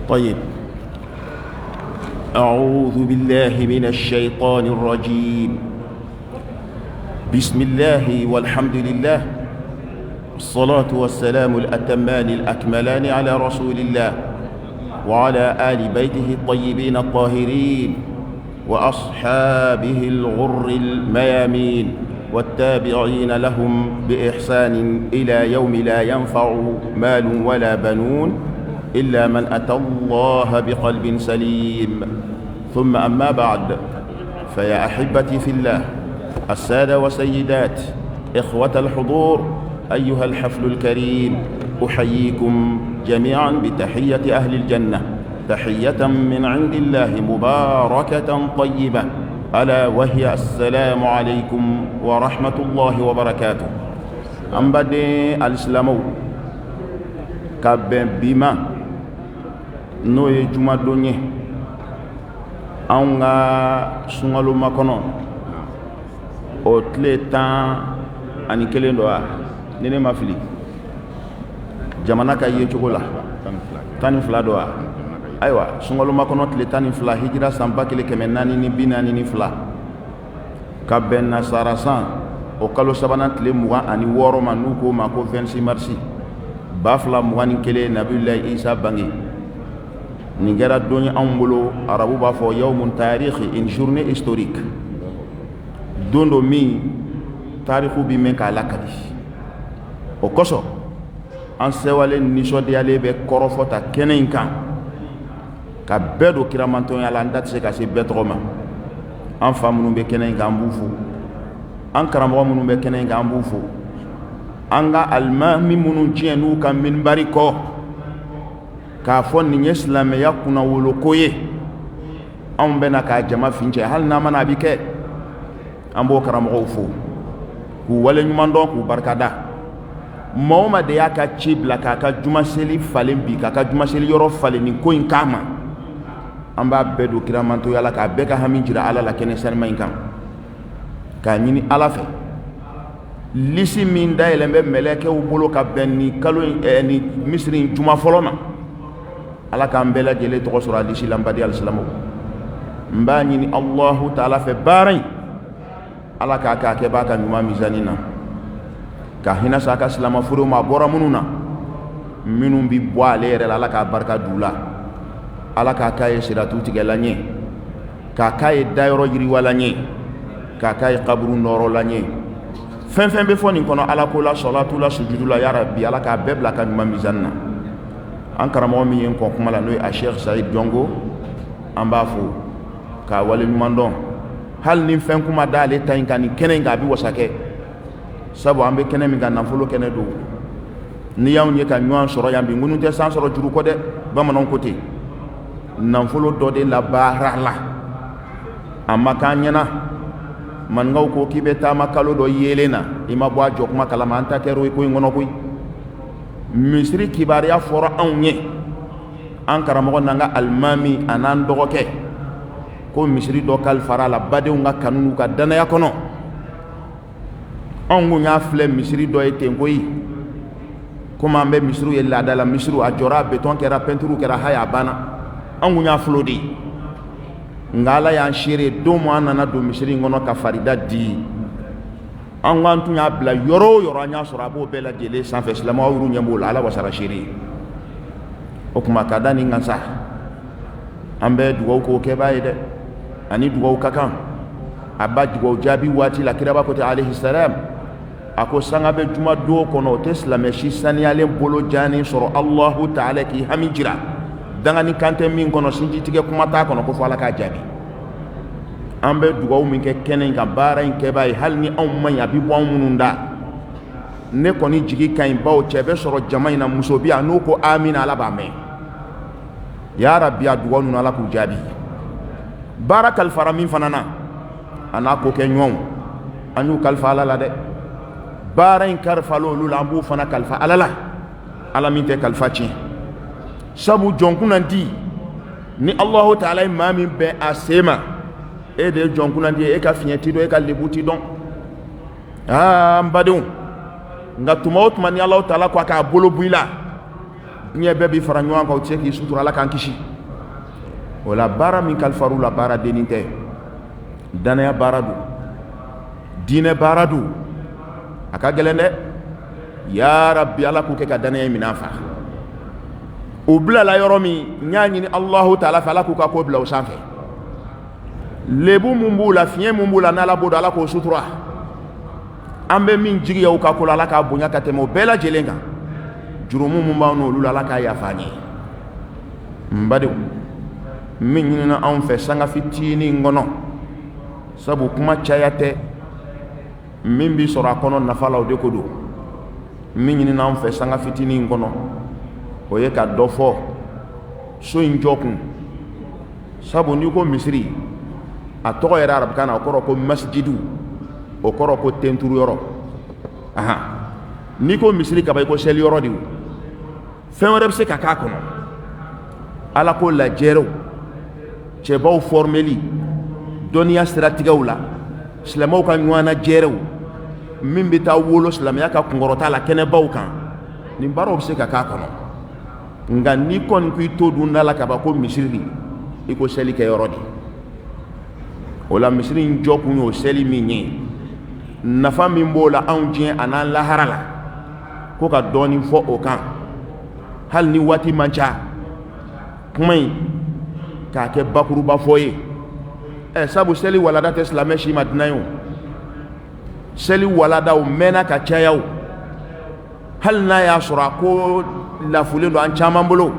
طيب أعوذ بالله من الشيطان الرجيم بسم الله والحمد لله والصلاة والسلام الأتمان الأكملان على رسول الله وعلى آل بيته الطيبين الطاهرين وأصحابه الغر الميامين والتابعين لهم بإحسان إلى يوم لا ينفع مال ولا بنون إلا من أتى الله بقلب سليم ثم أما بعد فيا أحبتي في الله السادة والسيدات إخوة الحضور أيها الحفل الكريم أحييكم جميعا بتحية أهل الجنة تحية من عند الله مباركة طيبة ألا وهي السلام عليكم ورحمة الله وبركاته أمبدي الإسلام كابن بما نوي جمع دوني أنغا سنغلو مكونو أوتلي تان أني كلين دوا نيني مافلي جمانا كاية چوكولا تاني فلا دوا ayiwa sunkalo makɔnɔ tile 12 hijira san 1442 ka bɛn nasara san o kalo sabanan tile 26 ma n'u ko ma ko 26 mars 2021 nabiyulahi isa bange nin kɛra don ye anw bolo arabu b'a fɔ yawmun tarikhi une journée historique don do min tarikhu bi mɛn k'a lakali o kosɔn an sɛwalen nisɔndiyalen bɛ kɔrɔfɔta kɛnɛ in kan ka bɛɛ don kiramantɔnya la an da tɛ se ka se bɛɛ tɔgɔ ma an fa minnu bɛ kɛnɛ in kan an b'u fo an karamɔgɔ minnu bɛ kɛnɛ in kan an b'u fo an ka alimami minnu tiɲɛ n'u ka minibari kɔ k'a fɔ nin ye silamɛya kunnawoloko ye anw bɛna k'a jama fincɛ hali n'a mana a bi kɛ an b'o karamɔgɔw fo k'u waleɲuman dɔn k'u barikada maa o maa de y'a ka ci bila k'a ka jumaseli falen bi k'a ka jumaseli yɔrɔ falen nin ko in k'a ma an b'a bɛɛ don kiramantoya la k'a bɛɛ ka hami jira ala la kɛnɛ sanima in kan k'a ɲini ala fɛ lisi min dayɛlɛn bɛ mɛlɛkɛw bolo ka bɛn ni kalo ni misiri in juma fɔlɔ ma ala k'an bɛɛ lajɛlen tɔgɔ sɔrɔ a lisi la n badi alisilamɛw n b'a ɲini alahu taala fɛ baara in ala k'a kɛ b'a ka ɲuman mizani na ka hina sa ka silama furu ma bora mununa minnu bi bɔ ale yɛrɛ la ala k'a barika d'u la ala k'a k'a ye siratu tigɛla ɲɛ k'a k'a ye dayɔrɔ yiriwala ɲɛ k'a k'a ye kaburu nɔrɔla ɲɛ fɛn fɛn bɛ fɔ nin kɔnɔ ala ko la sɔlatu la sujudu la ya rabbi ala k'a bɛɛ bila ka ɲuman mizani na an karamɔgɔ min ye n kɔn kuma la n'o ye a Sheikh Sayid Jongo an b'a fo k'a wale ɲuman dɔn hali ni fɛn kuma d'ale ta in kan nin kɛnɛ in kan a bɛ wasa kɛ sabu an bɛ kɛnɛ min kan nafolo kɛnɛ don ni y'anw ye ka ɲɔgɔn sɔrɔ yan bi ŋunu tɛ san sɔrɔ juru kɔ dɛ bamananw ko ten nafolo dɔ de labaara la a ma k'an ɲɛna maninkaw ko k'i bɛ taama kalo dɔ yeelen na i ma bɔ a jɔ kuma kalama an ta kɛra ko in kɔnɔ koyi misiri kibaruya fɔra anw ye an karamɔgɔ n'an ka alimami a n'an dɔgɔkɛ ko misiri dɔ kalifara la badenw ka kanu n'u ka danaya kɔnɔ anw kun y'a filɛ misiri dɔ ye ten koyi komi an bɛ misiriw ye laada la misiriw a jɔra beton kɛra pɛntiriw kɛra haya a banna an kun y'a filɛ o de ye nka ala y'an seere don min an nana don misiri in kɔnɔ ka farida di an ko an tun y'a bila yɔrɔ o yɔrɔ an y'a sɔrɔ a b'o bɛɛ lajɛlen sanfɛ silamɛw y'u ɲɛ b'o la ala wasara seere ye o tuma ka da nin kan sa an bɛ dugawu k'o kɛbaa ye dɛ ani dugawu ka kan a ba dugawu jaabi waati la kiraba ko ten alayhi salam a ko sanga bɛ juma don kɔnɔ o tɛ silamɛ si saniyalen bolo jaani sɔrɔ Allahu taala k'i hami jira dangani kan tɛ min kɔnɔ sinjitigɛ kuma t'a kɔnɔ ko fɔ ala k'a jaabi an bɛ dugawu min kɛ kɛnɛ in kan baara in kɛbaa ye hali ni anw ma ɲi a bɛ bɔ anw minnu da ne kɔni jigi ka ɲi bawo cɛ bɛ sɔrɔ jama in na muso bi yan n'o ko amina ala b'a mɛn ya rabbi a dugawu ninnu ala k'u jaabi baara kalifara min fana na a n'a ko kɛ ɲɔgɔnw an y'u kalifa ala la dɛ baara in kalifala olu la an b'u fana kalifa ala la ala min tɛ kalifa tiɲɛ sabu jɔnkunnandi ni Allahu taala ye maa min bɛn a se ma e de ye jɔnkunnandi ye e ka fiɲɛ ti dɔn e ka lebu ti dɔn n badenw nka tuma o tuma ni Allahu taala ko a k'a bolo bɔ i la diɲɛ bɛɛ b'i fara ɲɔgɔn kan o tɛ se k'i sutura ala k'an kisi o la baara min kalifar'u la baara dennin tɛ danaya baara don diinɛ baara don a ka gɛlɛn dɛ ya rabbi ala k'u kɛ ka danaya minɛn fa o bilala yɔrɔ min n y'a ɲini Allahu taala fɛ ala k'u ka ko bila o sanfɛ lebu mun b'u la fiɲɛ mun b'u la n'ala b'o dɔn ala k'o sutura an bɛ min jigiya u ka ko la ala k'a bonya ka tɛmɛ o bɛɛ lajɛlen kan jurumu mun b'anw n'olu la ala k'a yafa an ye n badenw min ɲinina anw fɛ sanga fitinin kɔnɔ sabu kuma caya tɛ min bi sɔrɔ a kɔnɔ nafa la o de ko don min ɲinina anw fɛ sanga fitinin kɔnɔ o ye ka dɔ fɔ so in jɔ kun sabu n'i ko misiri a tɔgɔ yɛrɛ arabukan na o kɔrɔ ko masjidu o kɔrɔ ko tenturu yɔrɔ n'i ko misiri kaba i ko seli yɔrɔ de fɛn wɛrɛ bɛ se ka k'a kɔnɔ ala ko lajɛrew cɛbaw formeli dɔnniya siratigɛw la silamɛw ka ɲɔgɔnna jɛrɛw min bɛ taa wolo silamɛya ka kunkɔrɔta la kɛnɛbaw kan nin baaraw bɛ se ka k'a kɔnɔ nka n'i kɔni ko i to dun da la ka ban ko misiri i ko seli kɛ yɔrɔ de o la misiri in jɔ kun y'o seli min ye nafa min b'o la anw diɲɛ a n'an lahara la ko ka dɔɔnin fɔ o kan hali ni waati man ca kuma in k'a kɛ bakuruba fɔ ye sabu seli walada tɛ silamɛ si ma dinan ye o seli walada o mɛnna ka caya o hali n'a y'a sɔrɔ a ko lafulen don an caman bolo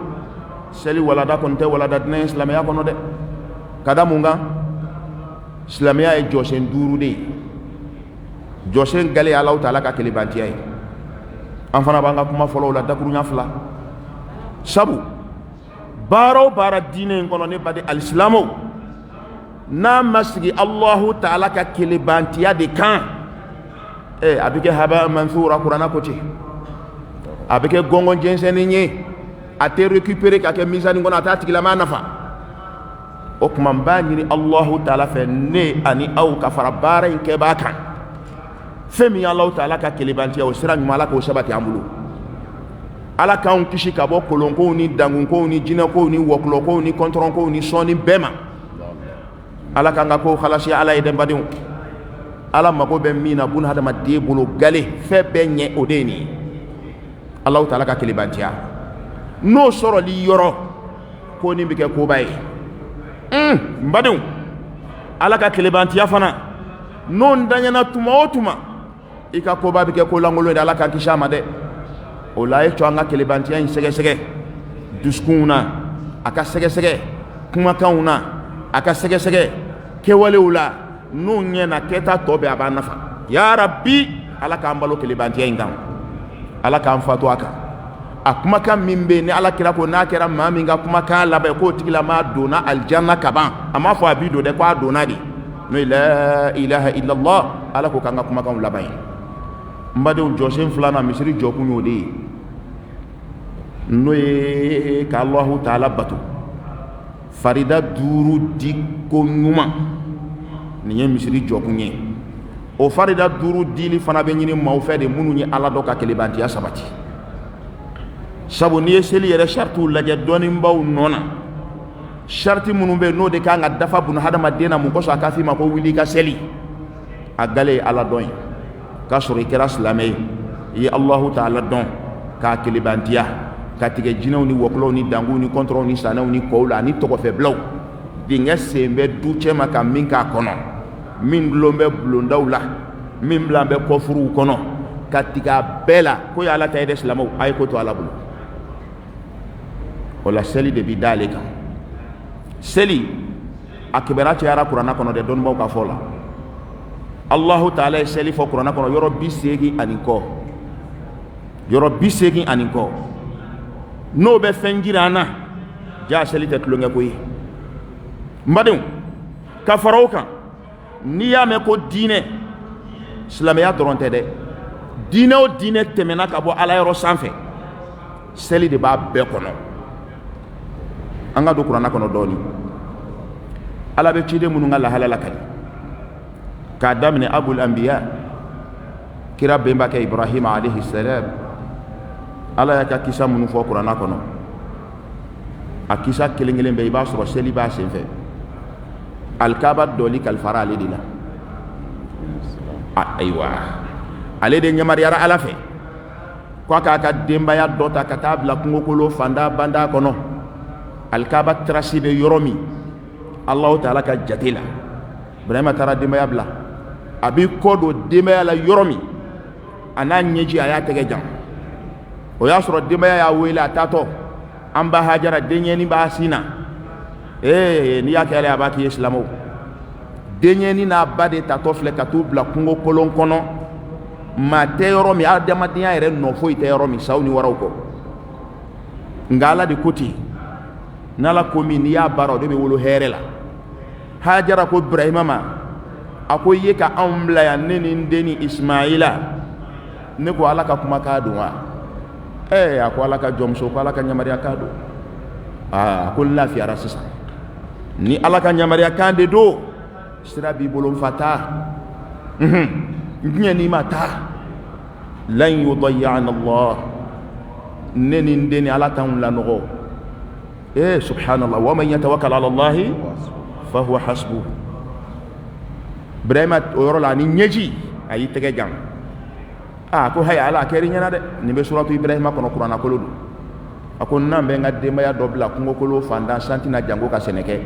seli walada kɔni tɛ walada dinan ye silamɛya kɔnɔ dɛ ka da mun kan silamɛya ye jɔsen 5 de ye jɔsen gale ye Alahu taala ka kelebantiya ye an fana b'an ka kuma fɔlɔw la dakuruɲa 2 sabu baara o baara diinɛ in kɔnɔ ne baden alisilamɛw n'a ma sigi Allahu taala ka kelebantiya de kan a bɛ kɛ haba mansura kuranna ko ten a bɛ kɛ gɔngɔn jɛnsɛnni ye a tɛ récupérer ka kɛ misani kɔnɔ a t'a tigilama nafa o tuma n b'a ɲini Allahu taala fɛ ne ani aw ka fara baara in kɛbaa kan fɛn min ye Alahu taala ka kelebantiya o sira ɲuman ala k'o sabati an bolo ala k'anw kisi ka bɔ kolonkow ni dangunkow ni jinɛkow ni wɔkulɔkow ni kɔntɔrɔnkow ni sɔɔni bɛɛ ma ala k'an ka kow halasi ala ye dɛ badenw ala mago bɛ min na buna hadamaden bolo gale fɛn bɛɛ ɲɛ o de ye nin ye Allahu taala ka kelebantiya n'o sɔrɔli yɔrɔ ko nin bɛ kɛ koba ye n badenw ala ka kelebantiya fana n'o ntanyana tuma o tuma i ka koba bɛ kɛ ko lankolon ye ala k'an kisi a ma dɛ o la ye co an ka kelebantiya in sɛgɛsɛgɛ dusukunw na a ka sɛgɛsɛgɛ kumakanw na a ka sɛgɛsɛgɛ kɛwalew la n'o ɲɛna kɛta tɔ bɛ a b'a nafa ya rabbi ala k'an balo kelebantiya in kan ala k'an fatu a kan a kumakan min bɛ ni ala kira ko n'a kɛra maa min ka kumakan laban k'o tigilama donna aljanna kaban a m'a fɔ a b'i don dɛ ko a donna de n'o ye la ilaha illallah ala ko k'an ka kumakanw laban ye n badenw jɔsen filanan misiri jɔkun y'o de ye n'o ye ka Allahu taala bato farida 5 di ko ɲuman nin ye misiri jɔkun ye o farida 5 dili fana bɛ ɲini maaw fɛ de minnu ye ala dɔ ka kelebantiya sabati sabu n'i ye seli yɛrɛ saritiw lajɛ dɔɔninbaw nɔ na sariti minnu bɛ n'o de kan ka dafa buna hadamaden na mun kosɔn a ka f'i ma ko wuli i ka seli a gale ye ala dɔn ye k'a sɔrɔ i kɛra silamɛ ye i ye Allahu taala dɔn k'a kelebantiya ka tigɛ jinɛw ni wɔkulɔw ni danguw ni kɔntɔrɔw ni sanɛw ni kɔw la ani tɔgɔfɛbilaw dingɛ sen bɛ du cɛ ma ka min k'a kɔnɔ min dulon bɛ bulondaw la min bilan bɛ kɔfuruw kɔnɔ ka tigɛ a bɛɛ la ko ye ala ta ye dɛ silamɛw a ye ko to ala bolo o la seli de bi da ale kan seli a kibara cayara kuranna kɔnɔ dɛ dɔnnibaw ka fɔ la Allahu taala ye seli fɔ kuranna kɔnɔ yɔrɔ 80 ani kɔ yɔrɔ 80 ani kɔ n'o bɛ fɛn jira an na jaa seli tɛ tulonkɛ ko ye n badenw ka fara o kan n'i y'a mɛn ko diinɛ silamɛya dɔrɔn tɛ dɛ diinɛ o diinɛ tɛmɛna ka bɔ ala yɔrɔ sanfɛ seli de b'a bɛɛ kɔnɔ an ka don kuranna kɔnɔ dɔɔnin ala bɛ ciden minnu ka lahala la kadi k'a daminɛ abul anbiya kira bɛnbakɛ ibrahima alayhi salam ala y'a ka kisa minnu fɔ kuranna kɔnɔ a kisa kelen kelen bɛɛ i b'a sɔrɔ seli b'a senfɛ alikaba dɔli kalifara ale de la ayiwa ale de ɲamariyara ala fɛ ko a k'a ka denbaya dɔ ta ka taa bila kungokolo fanda banda kɔnɔ alikaba trasi bɛ yɔrɔ min Allahu taala ka jate la Ibrahima taara denbaya bila a b'i kɔ don denbaya la yɔrɔ min a n'a ɲɛji a y'a tɛgɛ jan o y'a sɔrɔ denbaya y'a wele a taatɔ an ba Hajara denkɛnin b'a sin na n'i y'a kɛ ala a b'a k'i ye silamɛw denkɛnin n'a ba de tatɔ filɛ ka t'u bila kungo kolon kɔnɔ maa tɛ yɔrɔ min adamadenya yɛrɛ nɔ foyi tɛ yɔrɔ min saw ni waraw kɔ nka ala de ko ten n'ala ko min n'i y'a baara o de bɛ wolo hɛrɛ la Hajara ko Ibrahima ma a ko i ye ka anw bila yan ne ni n den ni Ismaila ne ko ala ka kumakan don wa a ko ala ka jɔnmuso ko ala ka ɲamariya kan don a ko n lafiyara sisan ni ala ka ɲamariya kan de don sira b'i bolo n fa taa diɲɛ n'i ma taa lan yudayya'ana Allah ne ni n den ni ala t'anw lanɔgɔ subhanallah wa man yatawakkal ala Allahi fa huwa hasbuh Ibrahima o yɔrɔ la ni ɲɛji a y'i tɛgɛ jan ko haya ala a kɛra i ɲɛna dɛ nin bɛ suratu Ibrahima kɔnɔ kuranna kolo don a ko n'an bɛ n ka denbaya dɔ bila kungokolo fandan santina jango ka sɛnɛ kɛ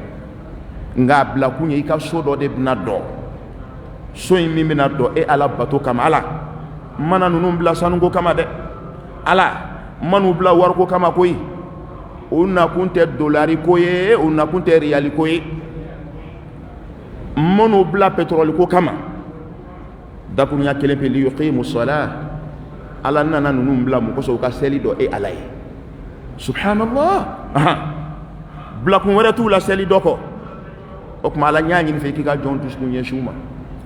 nka a bila kun ye i ka so dɔ de bɛna dɔ so in min bɛna dɔ ala bato kama ala mana ninnu bila sanuko kama dɛ ala manu bila wariko kama koyi o nakun tɛ dolari ko ye o nakun tɛ riyali ko ye manu bila pétrole ko kama dakurunya kelen pe li yuqimu salat ala nana ninnu bila mun kosɔn u ka seli dɔ ala ye subhanallah bila kun wɛrɛ t'u la seli dɔ kɔ o tuma ala ɲ'a ɲini fɛ k'i ka jɔn dusukun ɲɛsin u ma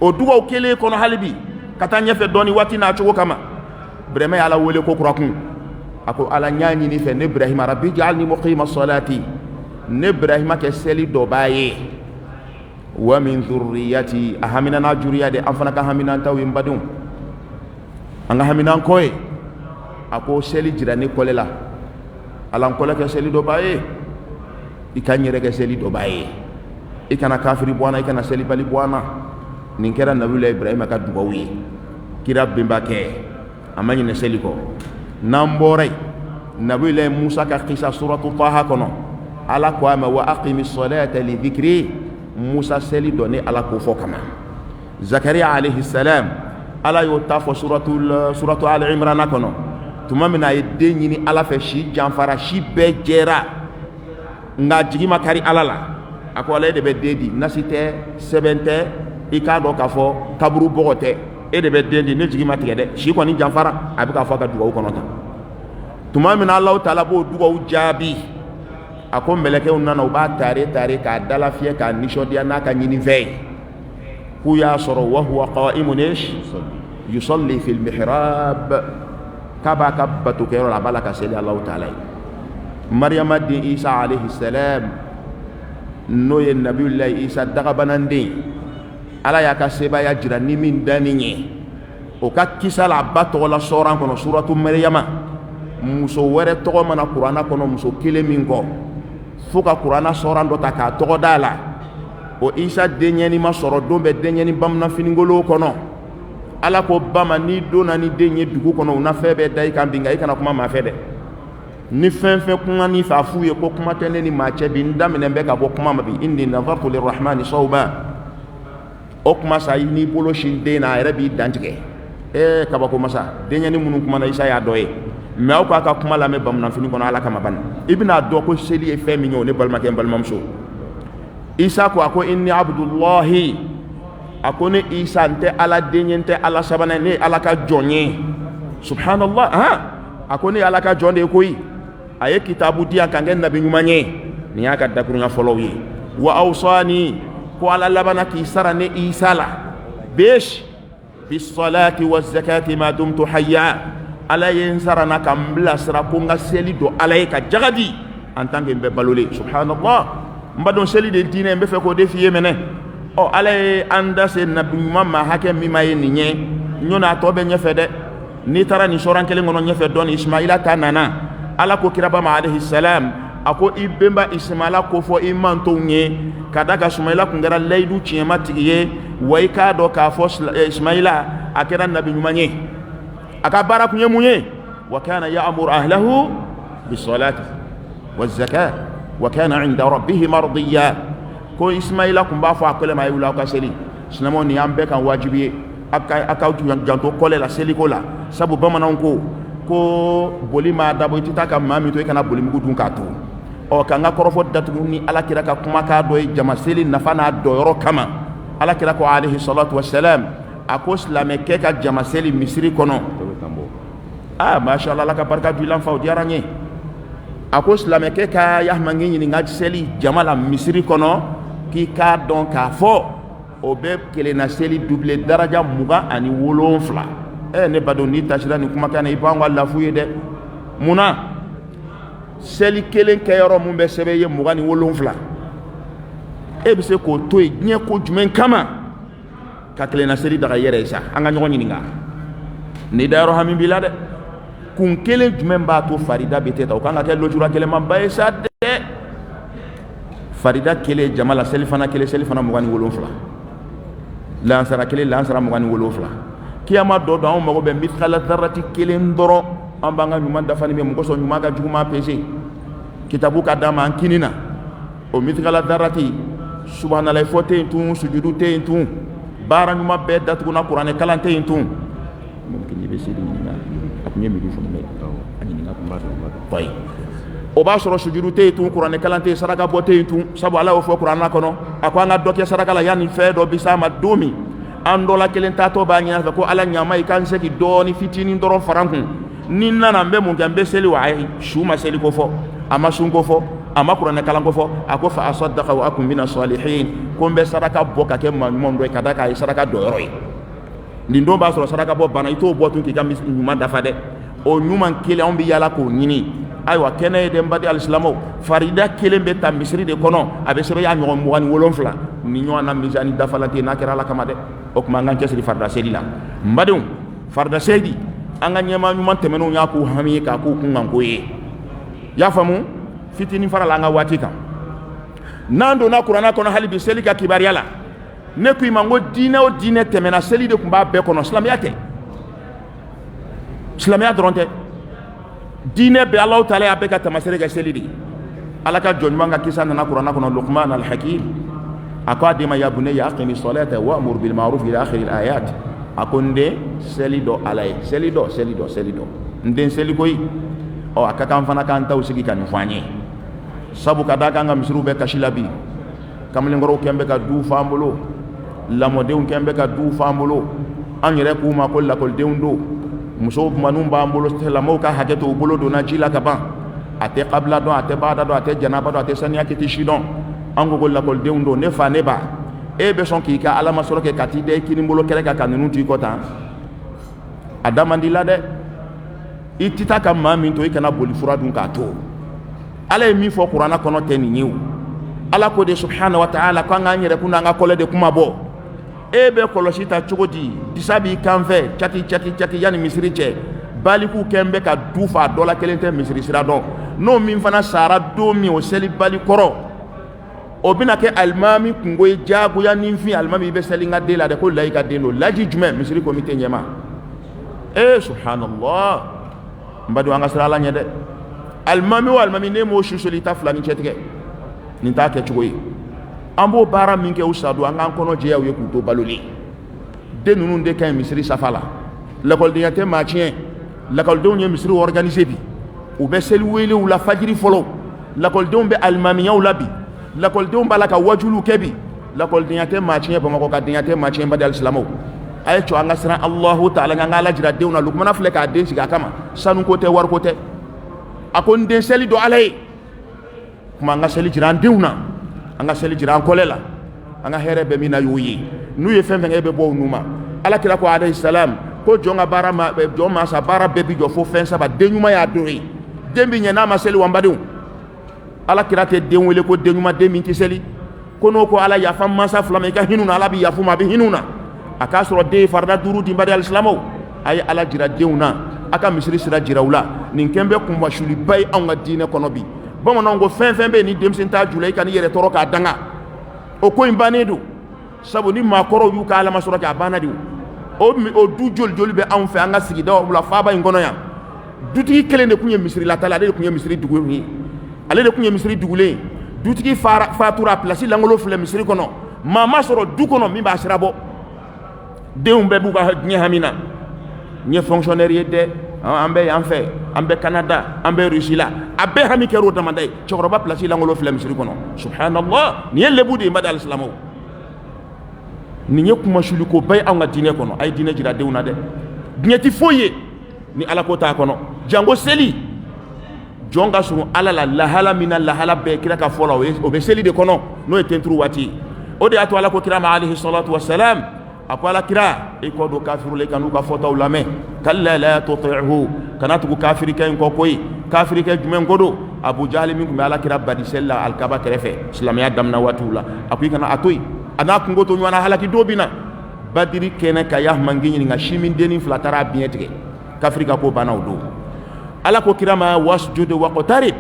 o dugaw kelen kɔnɔ hali bi ka taa ɲɛfɛ dɔɔni waati n'a cogo kama Ibrahima ye ala wele ko kurakun a ko ala ɲ'a ɲini fɛ ne Ibrahima rabbi ij'alni muqima salati ne Ibrahima kɛ seli dɔ b'a ye wa min dhurriyyati a hamina n'a juriya de an fana ka haminan taw ye n badenw an ka haminan kɔ ye a ko seli jira ne kɔlɛ la ala n kɔlɛ kɛ seli dɔ b'a ye i ka n yɛrɛ kɛ seli dɔ b'a ye i kana kafiri bɔ an na i kana seli bali bɔ an na nin kɛra nabiyula ibrahima ka dugawu ye kira benbakɛ a ma ɲinɛ seli kɔ n'an bɔra yen nabiyula musa ka kisa suratu taha kɔnɔ ala ko a ma wa aqimi salata li dhikri musa seli dɔ ni ala ko fɔ kama zakariya alayhi salam ala y'o ta fɔ suratu al imran kɔnɔ tuma min a ye den ɲini ala fɛ si janfara si bɛɛ jɛra nka jigi ma kari ala la a ko ala de bɛ den di nasi tɛ sɛbɛn tɛ i k'a dɔn k'a fɔ kaburu bɔgɔ tɛ e de bɛ den di ne jigi ma tigɛ dɛ si kɔni janfara a bɛ k'a fɔ a ka dugawu kɔnɔ tan tuma min na Alahu Taala b'o dugawu jaabi a ko mɛlɛkɛw nana u b'a taare k'a dalafiyɛ k'a nisɔndiya n'a ka ɲinifɛn ye k'u y'a sɔrɔ wa huwa qa'imun yusalli fil mihrab k'a b'a ka batokɛyɔrɔ la a b'a la ka seli Alahu Taala ye Mariyama den Isa alayhi salam n'o ye nabiyulahi Isa dagabananden ala y'a ka sebaya jira ni min danni ye o ka kisa la a ba tɔgɔ la sɔran kɔnɔ suratu Mariyama muso wɛrɛ tɔgɔ mana kuranna kɔnɔ muso kelen min kɔ fo ka kuranna sɔran dɔ ta k'a tɔgɔ d'a la o Isa denkɛni ma sɔrɔ don bɛ denkɛni bamananfinigolo kɔnɔ ala ko ba ma n'i donna ni den ye dugu kɔnɔ u na fɛn bɛɛ da i kan bi nka i kana kuma maa fɛ dɛ ni fɛn fɛn kuma ni fɛ a f'u ye ko kuma tɛ ne ni maa cɛ bi n daminɛ bɛ ka bɔ kuma ma bi inni nazartu lirrahmani sawban o kuma sa n'i bolo sin den na a yɛrɛ b'i dantigɛ kabako masa denkɛni minnu kumana Isa y'a dɔ ye mɛ aw k'a ka kuma lamɛn bamananfini kɔnɔ ala kama bani i bɛna dɔn ko seli ye fɛn min ye o ne balimakɛ n balimamuso Isa ko a ko inni abdullahi a ko ne Isa n tɛ ala den ye n tɛ ala sabanan ne ye ala ka jɔn ye subhanallah a ko ne ye ala ka jɔn de ye koyi a ye kitabu di yan ka n kɛ nabi ɲuman ye nin y'a ka dakurunya fɔlɔw ye wa awsani ko ala labana k'i sara ne Isa la besh bisalati wa zakati ma dumtu hayya ala ye n sara na ka n bilasira ko n ka seli don ala ye ka jagadi en tant que n bɛ balolen subhanallah n ba dɔn seli de diinɛ n bɛ fɛ k'o de f'i ye mɛnɛ ala ye an da se nabi ɲuman ma hakɛ min ma ye nin ye ɲɔnɔ a tɔ bɛ ɲɛfɛ dɛ n'i taara nin sɔran kelen kɔnɔ ɲɛfɛ dɔɔni Ismaila ta nana ala ko kiraba ma alayhi salam a ko i benba Ismaila ko fɔ i mantow ye ka da ka Ismaila kun kɛra layidu tiɲɛma tigi ye wa i k'a dɔn k'a fɔ Ismaila a kɛra nabi ɲuman ye a ka baara kun ye mun ye wa kana ya'muru ahlahu bisalati wa zakat wa kana 'inda rabbih mardiya ko Ismaila kun b'a fɔ a kɛlɛ ma a ye wuli aw ka seli silamɛw nin y'an bɛɛ kan wajibi ye a k'aw janto kɔlɛ la seliko la sabu bamananw ko boli maa dabɔ i tɛ taa ka maa min to i kana boli mugu dun k'a to ka n ka kɔrɔfɔ datugu ni ala kira ka kumakan dɔ ye jama seli nafa n'a dɔyɔrɔ kama ala kira ko alayhi salatu wassalam a ko silamɛkɛ ka jama seli misiri kɔnɔ masha Allah ala ka barika du lanfa o diyara n ye a ko silamɛkɛ ka yahamange ɲininka seli jama la misiri kɔnɔ k'i k'a dɔn k'a fɔ o bɛ kelenna seli double daraja 27 ne ba dɔn n'i tasira nin kumakan na i b'an ka lafu ye dɛ munna seli kelen kɛyɔrɔ mun bɛ sɛbɛn ye 27 e bɛ se k'o to yen diɲɛ ko jumɛn kama ka kelenna seli daga yɛrɛ ye sa an ka ɲɔgɔn ɲininka ni dayɔrɔ hami b'i la dɛ kun kelen jumɛn b'a to farida bɛ tɛ ta o kan ka kɛ lojura gɛlɛnmanba ye sa dɛ farida kelen jama la selifana kelen selifana 27 lansara kelen lansara 27 kiyama dɔ don anw mago bɛ mithqala dharrati kelen dɔrɔn an b'an ka ɲuman dafa ni mɔgɔ sɔn ɲuman ka juguman pese kitabu ka d'a ma an kini na o mithqala dharrati subhanallah fɔ tɛ yen tun sujudu tɛ yen tun baara ɲuman bɛɛ datuguna kuranɛ kalan tɛ yen tun mungkin i bɛ seli ɲininka a tun ye midi fɔ mɛ a ɲininka kun b'a dɔn o b'a sɔrɔ sujudu tɛ yen tun kuranɛ kalan tɛ yen saraka bɔ tɛ yen tun sabu ala y'o fɔ kuranɛ kɔnɔ a ko an ka dɔ kɛ saraka la yanni fɛn dɔ bi s'a ma don min an dɔ la kelen taatɔ b'a ɲɛna fɛ ko ala ɲama i k'an se k'i dɔɔni fitinin dɔrɔn fara n kun ni n nana n bɛ mun kɛ n bɛ seli wa ayi su ma seli ko fɔ a ma sun ko fɔ a ma kuranɛ kalan ko fɔ a ko fa asaddaqa wa akun mina salihin ko n bɛ saraka bɔ ka kɛ maa ɲuman dɔ ye ka da k'a ye saraka dɔyɔrɔ ye nin don b'a sɔrɔ saraka bɔ banna i t'o bɔ tun k'i ka ɲuman dafa dɛ o ɲuman kelen anw bɛ yaala k'o ɲini ayiwa kɛnɛ ye dɛ n badi alisilamɛw farida kelen bɛ ta misiri de kɔnɔ a bɛ sɛbɛn y'a ɲɔgɔn 27 ni ɲɔgɔn na misani dafalan tɛ n'a kɛra ala kama dɛ o tuma an k'an cɛsiri farida seli la n badenw farida seli an ka ɲɛmaa ɲuman tɛmɛnenw y'a k'u hami ye k'a k'u kunkanko ye y'a faamu fitinin fara la an ka waati kan n'an donna kuranɛ kɔnɔ hali bi seli ka kibaruya la ne ko ima ngo diinɛ o diinɛ tɛmɛna seli de kun b'a bɛɛ kɔnɔ silamɛya tɛ silamɛya dɔrɔn tɛ diinɛ bɛɛ Alahu taala y'a bɛɛ ka tamasere kɛ seli de ala ka jɔnɲuman ka kisa nana kuranɛ kɔnɔ Luqman al-Hakim a ko a den ma ya bunayya aqimi salata wa'mur bil ma'ruf ila akhir al-ayat a ko n den seli dɔ ala ye seli dɔ n den seli koyi ɔ a ka kan fana k'an taw sigi ka nin fɔ an ye sabu ka da kan ka misiriw bɛ kasi la bi kamalenkɔrɔw kɛn bɛ ka du f'an bolo lamɔdenw kɛn bɛ ka du f'an bolo an yɛrɛ k'u ma ko lakɔlidenw don musow manninw b'an bolo lamɔw ka hakɛ to u bolo donna ji la ka ban a tɛ kabila dɔn a tɛ baada dɔn a tɛ janaba dɔn a tɛ saniya kiti si dɔn an ko lakɔlidenw don ne fa ne ba e bɛ sɔn k'i ka alamasɔrɔ kɛ ka t'i da i kinibolo kɛlɛ kan ka ninnu to i kɔ tan a da man di la dɛ i tɛ taa ka maa min to i kana boli fura dun k'a to ala ye min fɔ kuranɛ kɔnɔ tɛ nin ye o ala ko de subhanahu wa ta'ala k'an k'an yɛrɛ kun n'an ka kɔlɛ de kuma bɔ e bɛ kɔlɔsi ta cogo di disa b'i kan fɛ caki yanni misiri cɛ baliku kɛn bɛ ka du fa dɔ la kelen tɛ misiri sira dɔn n'o min fana sara don min o seli bali kɔrɔ o bɛna kɛ alimami kungo ye jagoya ninfin alimami i bɛ seli n ka den la dɛ ko layi ka den don laji jumɛn misiri komite ɲɛma subhanallah n ba don an ka sira ala ɲɛ dɛ alimami o alimami ne m'o susoli ta fila ni cɛ tigɛ nin t'a kɛ cogo ye an b'o baara min kɛ u sadu an k'an kɔnɔ jɛya u ye k'u to baloli den ninnu de ka ɲi misiri safa la lakɔlidenya tɛ maa tiɲɛ lakɔlidenw ye misiri organiser bi u bɛ seli welew la fajiri fɔlɔ lakɔlidenw bɛ alimamiyaw la bi lakɔlidenw b'a la ka wajuliw kɛ bi lakɔlidenya tɛ maa tiɲɛ bamakɔ ka denya tɛ maa tiɲɛ badi alisilamɛw a ye cɔ an ka siran Alahu taala an ka ala jira denw na Lukumana filɛ k'a den sigi a kama sanu ko tɛ wari ko tɛ a ko n den seli don ala ye kuma an ka seli jira an denw na an ka seli jira an kɔlɛ la an ka hɛrɛ bɛ min na y'o ye n'u ye fɛn fɛn kɛ e bɛ bɔ u nu ma ala kira ko alayhi salam ko jɔn ka baara ma jɔn mansa baara bɛɛ bi jɔ fo fɛn saba den ɲuman y'a dɔ ye den bi ɲɛ n'a ma seli wa n badenw ala kira tɛ den wele ko den ɲuman den min tɛ seli ko n'o ko ala yafa mansa fila ma i ka hinɛ u na ala bɛ yafa ma a bɛ hinɛ u na a k'a sɔrɔ den ye farida duuru di badi alisilamɛw a ye ala jira denw na a ka misiri sira jira u la nin kɛn bɛ kunbasuliba ye anw ka diinɛ kɔnɔ bi bamananw ko fɛn fɛn bɛ yen ni denmisɛn t'a ju la i ka n'i yɛrɛ tɔɔrɔ k'a danga o ko in bannen don sabu ni maakɔrɔw y'u ka alamasɔrɔ kɛ a banna de o du joli joli bɛ anw fɛ an ka sigidaw la faaba in kɔnɔ yan dutigi kelen de tun ye misirilata ale de tun ye misiri dugu ye ale de tun ye misiri dugulen ye dutigi fatura place langolo filɛ misiri kɔnɔ maa ma sɔrɔ du kɔnɔ min b'a sira bɔ denw bɛɛ b'u ka diɲɛ hami na n ye fonctionnaire ye dɛ an bɛ yan fɛ an bɛ Canada an bɛ Russie la a bɛɛ hami kɛra o damada ye cɛkɔrɔba place langolo filɛ misiri kɔnɔ subhanallah nin ye lebu de ye badi alisilamɛw nin ye kumasuliko ba ye anw ka diinɛ kɔnɔ a ye diinɛ jira denw na dɛ diɲɛ tɛ foyi ye ni ala ko t'a kɔnɔ jango seli jɔn ka surun ala la lahala min na lahala bɛɛ kira ka fɔ la o bɛ seli de kɔnɔ n'o ye tenturu waati ye o de y'a to ala ko kira ma alayhi salatu wa salam a ko ala kira i kɔ don kafiru la i ka n'u ka fɔtaw lamɛn kalla la tuti'hu kana tugu kafirikɛ in kɔ koyi kafirikɛ jumɛn ko don Abu Jahali min tun bɛ ala kira badi seli la alikaba kɛrɛfɛ silamɛya daminɛ waatiw la a ko i kana a to yen a n'a kungo to ɲɔgɔn na halaki don bɛ na badiri kɛnɛ ka y'a mangi ɲininka si min dennin fila taara a biɲɛ tigɛ kafiri ka ko banna o don ala ko kira ma wasjud waqtarib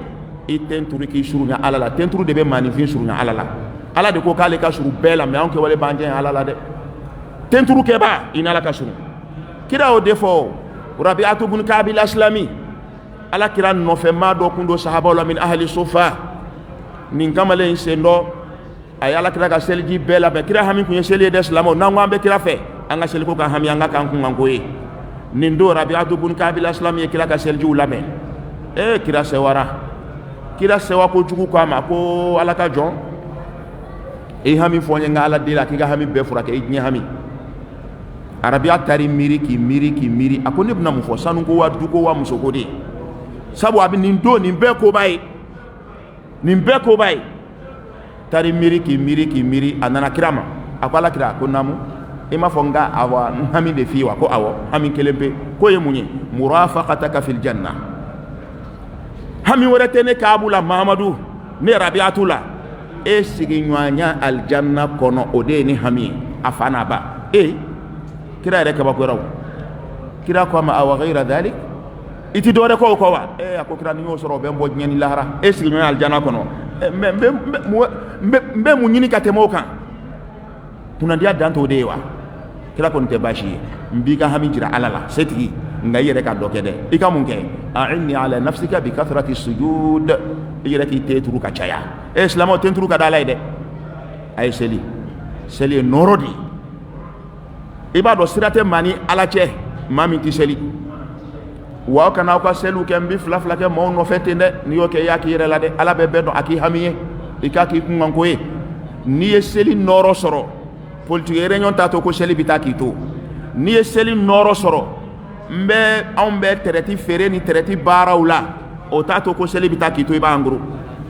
i tenturu k'i surunya ala la tenturu de bɛ maanifin surunya ala la ala de ko k'ale ka suru bɛɛ la mɛ anw kɛwale b'an jɛ ala la dɛ tenturu kɛba i ni ala ka suru kira y'o de fɔ Rabi'atu bun Ka'b al-Aslami ala kira nɔfɛmaa dɔ kun don sahabaw la min ahli sufa nin kamalen in sen dɔ a ye ala kira ka seliji bɛɛ labɛn kira hami kun ye seli ye dɛ silamɛw n'an ko an bɛ kira fɛ an ka seliko ka hami an ka k'an kunkanko ye nin don Rabi'atu bun Ka'b al-Aslami ye kira ka selijiw labɛn kira sɛwara kira sɛwa kojugu ko a ma ko ala ka jɔn i hami fɔ n ye n ka ala deli a k'i ka hami bɛɛ furakɛ i diɲɛ hami Arabiya taari miiri k'i miiri a ko ne bɛna mun fɔ sanu ko wa du ko wa muso ko de sabu a bɛ nin don nin bɛɛ koba ye taari miiri k'i miiri a nana kira ma a ko ala kira ko naamu i m'a fɔ n ka awa n hami de f'i ye wa ko awɔ hami kelen pe k'o ye mun ye murafaqataka fil janna hami wɛrɛ tɛ ne kaabu la Mahamadu ne Rabiyatu la e sigiɲɔgɔnya alijanna kɔnɔ o de ye ne hami ye a fa n'a ba kira yɛrɛ kabako kira ko a ma awa ghayra dhalik i ti dɔwɛrɛ kɔ o kɔ wa a ko kira ni y'o sɔrɔ o bɛ n bɔ diɲɛ ni lahara e sigiɲɔgɔnya alijanna kɔnɔ n bɛ mun ɲini ka tɛmɛ o kan kunandiya dan to de wa kila ko nte bashi mbi ka hami jira ala la setigi nga yere ka doke de ika mun ke a'inni ala nafsika bi kathrati sujud yere ki te turu ka chaya islamo te turu ka dalay de ay seli norodi iba do sirate mani ala che mami ti seli wa kana ko selu ke mbi fla ke mo no fete de ni yo ke yaki yere la de ala be do aki hamiye ika ki kun ko e ni ye seli noro soro politique réunion tato ko seli bitaki to ni ye seli noro soro mbe on be tereti fere ni tereti barawla o tato ko seli bitaki to iba nguru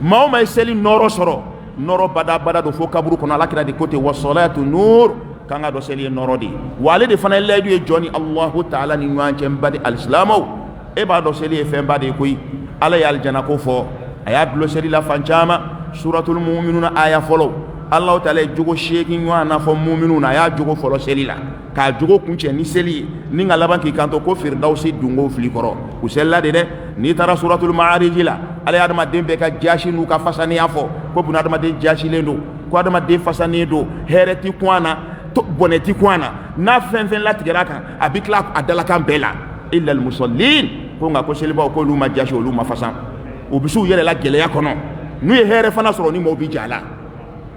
ma seli noro soro noro bada do fo kaburu kono ala kira de côté wa salatu nur kanga do seli noro di wale de fana leedu e joni allah ta'ala ni wanche mbadi alislamo e ba do seli e femba de koy ala ya aljana ko fo aya blo seli la fanchama suratul mu'minuna aya follow allah ta'ala jogo sheki nyana fo mu'minuna ya jogo folo seli la ka jogo kunche ni seli ni ngalaban ki kanto ko firdausi dungo fili koro ku sella de ni tara suratul ma'arij la ala ya dama dembe ka jashi nu ka fasani afo ko buna dama de jashi lendo ko dama de fasani do hereti kwana to boneti kwana na fen la tigera kan abikla adala kan bela illa al musallin ko nga ko seli ba ko luma jashi luma fasan o bisu yele la gele ya kono nu ye here fana soro ni mo bi jala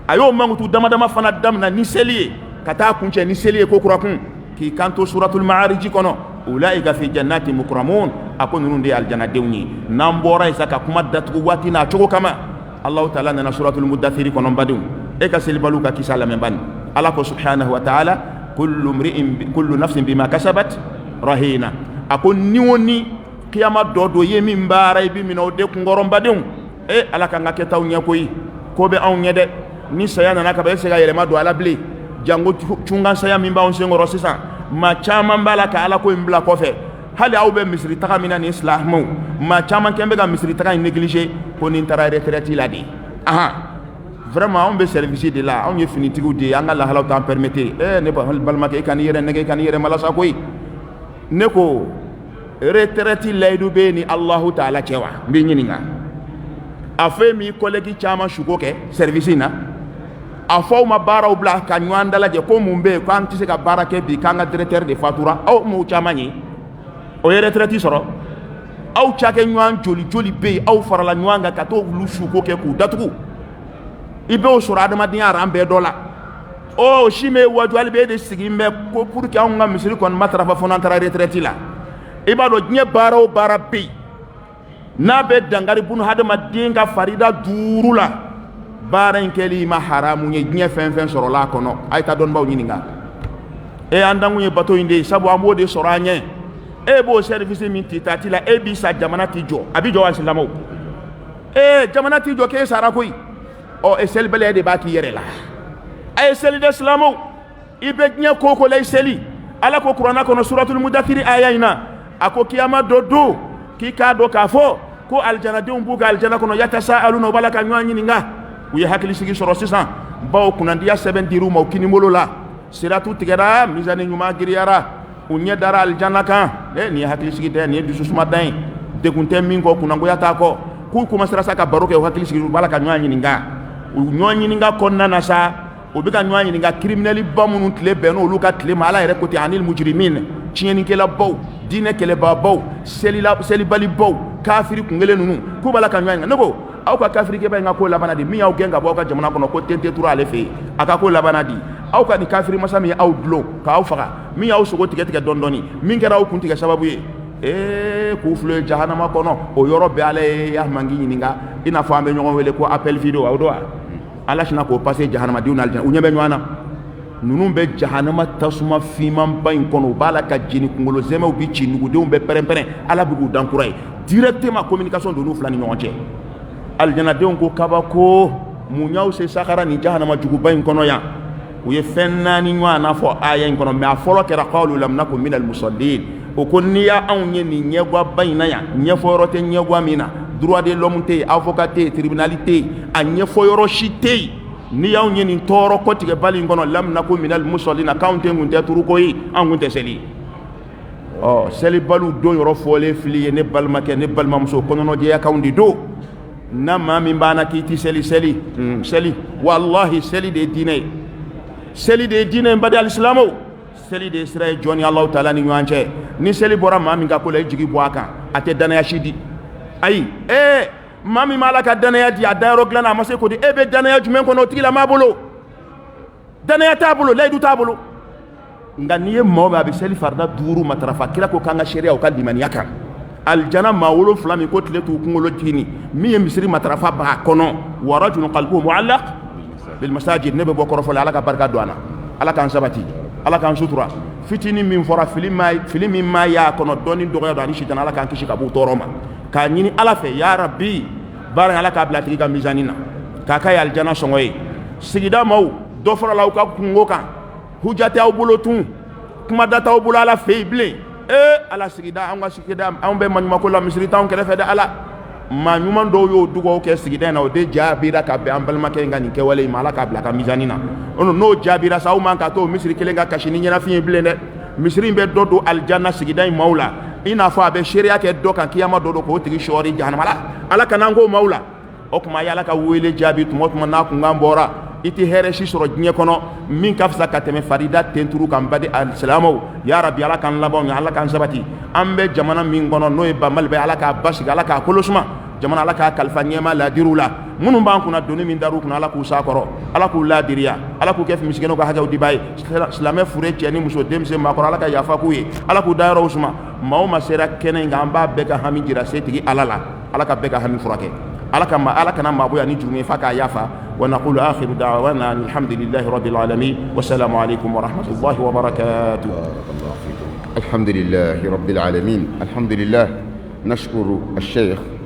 ayo mangutu dama fana damna ni seli kata kunche ni seli ko kurakun ki kanto suratul ma'arij kono ulaika fi jannati mukramun akon nunde aljanna dewni nambora isaka kuma datu wati na chogo kama allah ta'ala na suratul mudaththir kono badum e ka seli baluka kisala memban allah ko subhanahu wa ta'ala kullu nafsin bima kasabat rahina akon niwoni kiyama dodo yemi mbara ibi mino de ngorom badum e ala kan ngake taw nyakoyi ko be on nyede ni saya nana ka be sega yele ma do ala bli jango chunga saya mimba on sengo rosisa ma chama mbala ka ala ko mbla ko fe hali awbe misri taka mina ni islamu ma chama kembe ga misri taka négliger ko ni tara retraite la di aha vraiment on be service de là on ye fini tigu de anga la hala ta permettre ne balma ke kan yere nege kan yere mala sa koy ne ko retraite laydu be ni allah ta'ala cewa mbi nyininga afe mi collègue chama shugo ke service na afo ma bara ubla ka nywanda la je ko mumbe ko anti se ka bara ke bi kanga directeur de fatura aw mu chama ni o yere retraite soro aw chake nwan joli be aw farala nywanga ka to lu shugo ke ku datugu ibe o soro adama din arambe dola o shime wajwali be de sigimbe ko pour que on nga misiri kon matrafa fonantara retraite la ibado nye bara o bara be na be dangari bunu hadama dinga farida durula bara inkeli ma haramu nye fen soro la kono ayta don baw nyininga e andangu nye bato inde sabu amode soro anye e bo service min titati la e bi sa jamana tijo abi jo wasilamo e jamana tijo ke sara koy o e sel bele de baki yere la ay sel de islamo ibe nye koko lay seli ala ko qur'ana kono suratul mudaththir ayina ako kiyama dodo ki ka do ka fo ko aljana de umbuga aljana kono yatasaaluna balaka nyanyi ninga uye hakili sigi soro sisan bawo kunandiya seben diru mo kini molola siratu tigera mizani nyuma giriyara unye dara aljana kan ni hakili sigi de ni dusu suma dan de kunte mingo kunango yata ko ku kuma sirasa ka baroke hakili sigi balaka nyanyi ninga nyanyi ninga konna na sa obika nyanyi ninga criminali bamunu tle beno luka tle mala ere koti anil mujrimin chieni kela baw dine kele babaw seli bali baw kafiri kungele nunu ku balaka nyanyi nego aw ka kafiri ke ba nga ko labana di mi aw genga bo ka jamana kono ko tente tura ale fe aka ko labana di aw ka ni kafiri masami aw dlo ka aw faga mi aw sogo tigete dondoni min kera aw kunti ke sababu ye ku flo jahannama kono o yoro be ale ya mangi nyinga ina fa ambe nyogon wele ko appel video aw do ala shina ko passer jahannama di unal unyebe nywana nunun be jahannama tasuma fiman bain kono bala ka jini kungolo zema ubi chi nugude be perempere ala bigu dankurai directement communication de nous flani nyonche aljana de ko kabako munyaw se sakara ni jahannama jugu bain kono ya uye fennani nywana fo aya kono me afolo kera qalu lam nakum minal musallin o konniya anye ni nyegwa baina ya nyefo rote nyegwa mina droit de l'homme te avocat te tribunalité anye fo yoro shite ni yaw nyeni toro ko tige bali ngono lam nakum minal musallin accounte ngunte turu ko yi angunte seli o seli balu do yoro fole fili ne balmake ne balmamso kono no je account do na mami bana kiti seli wallahi seli de dine seli de diinɛ in badi alisilamow seli de sira ye jɔn ni Alahu taala ni ɲɔgɔn cɛ ni seli bɔra maa min ka ko la i jigi bɔ a kan a tɛ danaya si di ayi maa min ma Ala ka danaya di a dayɔrɔ dilanna a ma se k'o di e bɛ danaya jumɛn kɔnɔ o tigila maa bolo danaya t'a bolo layidu t'a bolo nka n'i ye maa o maa a bɛ seli farida 5 matarafa kira ko k'an ka sariya o ka limaniya kan aljana maa 7 min ko tile t'u kunkolo jigini min ye misiri matarafa b'a kɔnɔ wa rajulun qalbuhu mu'allaq bil masajid ne bɛ bɔ kɔrɔfɔli Ala ka barika don an na Ala k'an sabati Ala k'an sutura fitini min fɔra fili min ma y'a kɔnɔ dɔɔni dɔgɔya don ani sitana Ala k'an kisi ka b'u tɔɔrɔ ma k'a ɲini Ala fɛ ya rabbi baara in Ala k'a bila tigi ka mizani na k'a k'a ye aljana sɔngɔ ye sigida maaw dɔ farala aw ka kungo kan hujja tɛ aw bolo tun kuma da t'aw bolo Ala fɛ yen bilen Ala sigida anw ka sigida anw bɛ maɲumako la misiri t'anw kɛrɛfɛ dɛ Ala maa ɲuman dɔw y'o dugawu kɛ sigida in na o de jaabira ka bɛn an balimakɛ in ka nin kɛwale in ma Ala k'a bila ka mizani na n'o jaabira sa aw man ka to o misiri kelen ka kasi ni ɲɛnafin ye bilen dɛ misiri in bɛ dɔ don aljanna sigida in maaw la i n'a fɔ a bɛ seereya kɛ dɔ kan kiyama dɔ don k'o tigi sɔɔri jahanama la Ala kan'an k'o maaw la o tuma a ye Ala ka wele jaabi tuma o tuma n'a kunkan bɔra i tɛ hɛrɛ si sɔrɔ diɲɛ kɔnɔ min ka fisa ka tɛmɛ farida tenturu kan badi alisilamow ya rabi Ala k'an labanw ɲɛ Ala k'an sabati an bɛ jamana min kɔnɔ n'o ye Banbali bɛ Ala k'a basigi Ala k'a kolosuma jamana Ala k'a kalifa ɲɛma laadiriw la minnu b'an kunna doni min dar'u kunna Ala k'u s'a kɔrɔ Ala k'u laadiriya Ala k'u kɛ misikɛnɛw ka hakɛw diba ye silamɛ fure cɛ ni muso denmisɛn maakɔrɔ Ala ka yafa k'u ye Ala k'u dayɔrɔw suma maa o maa sera kɛnɛ in kan an b'a bɛɛ ka hami jira setigi Ala la Ala ka bɛɛ ka hami furakɛ Ala kana maaboya ni jurumi fa k'a yafa wa naqulu akhiru da'wana alhamdulillahi rabbil alamin wa salamu alaykum wa rahmatullahi wa barakatuh الحمد لله رب العالمين الحمد لله نشكر الشيخ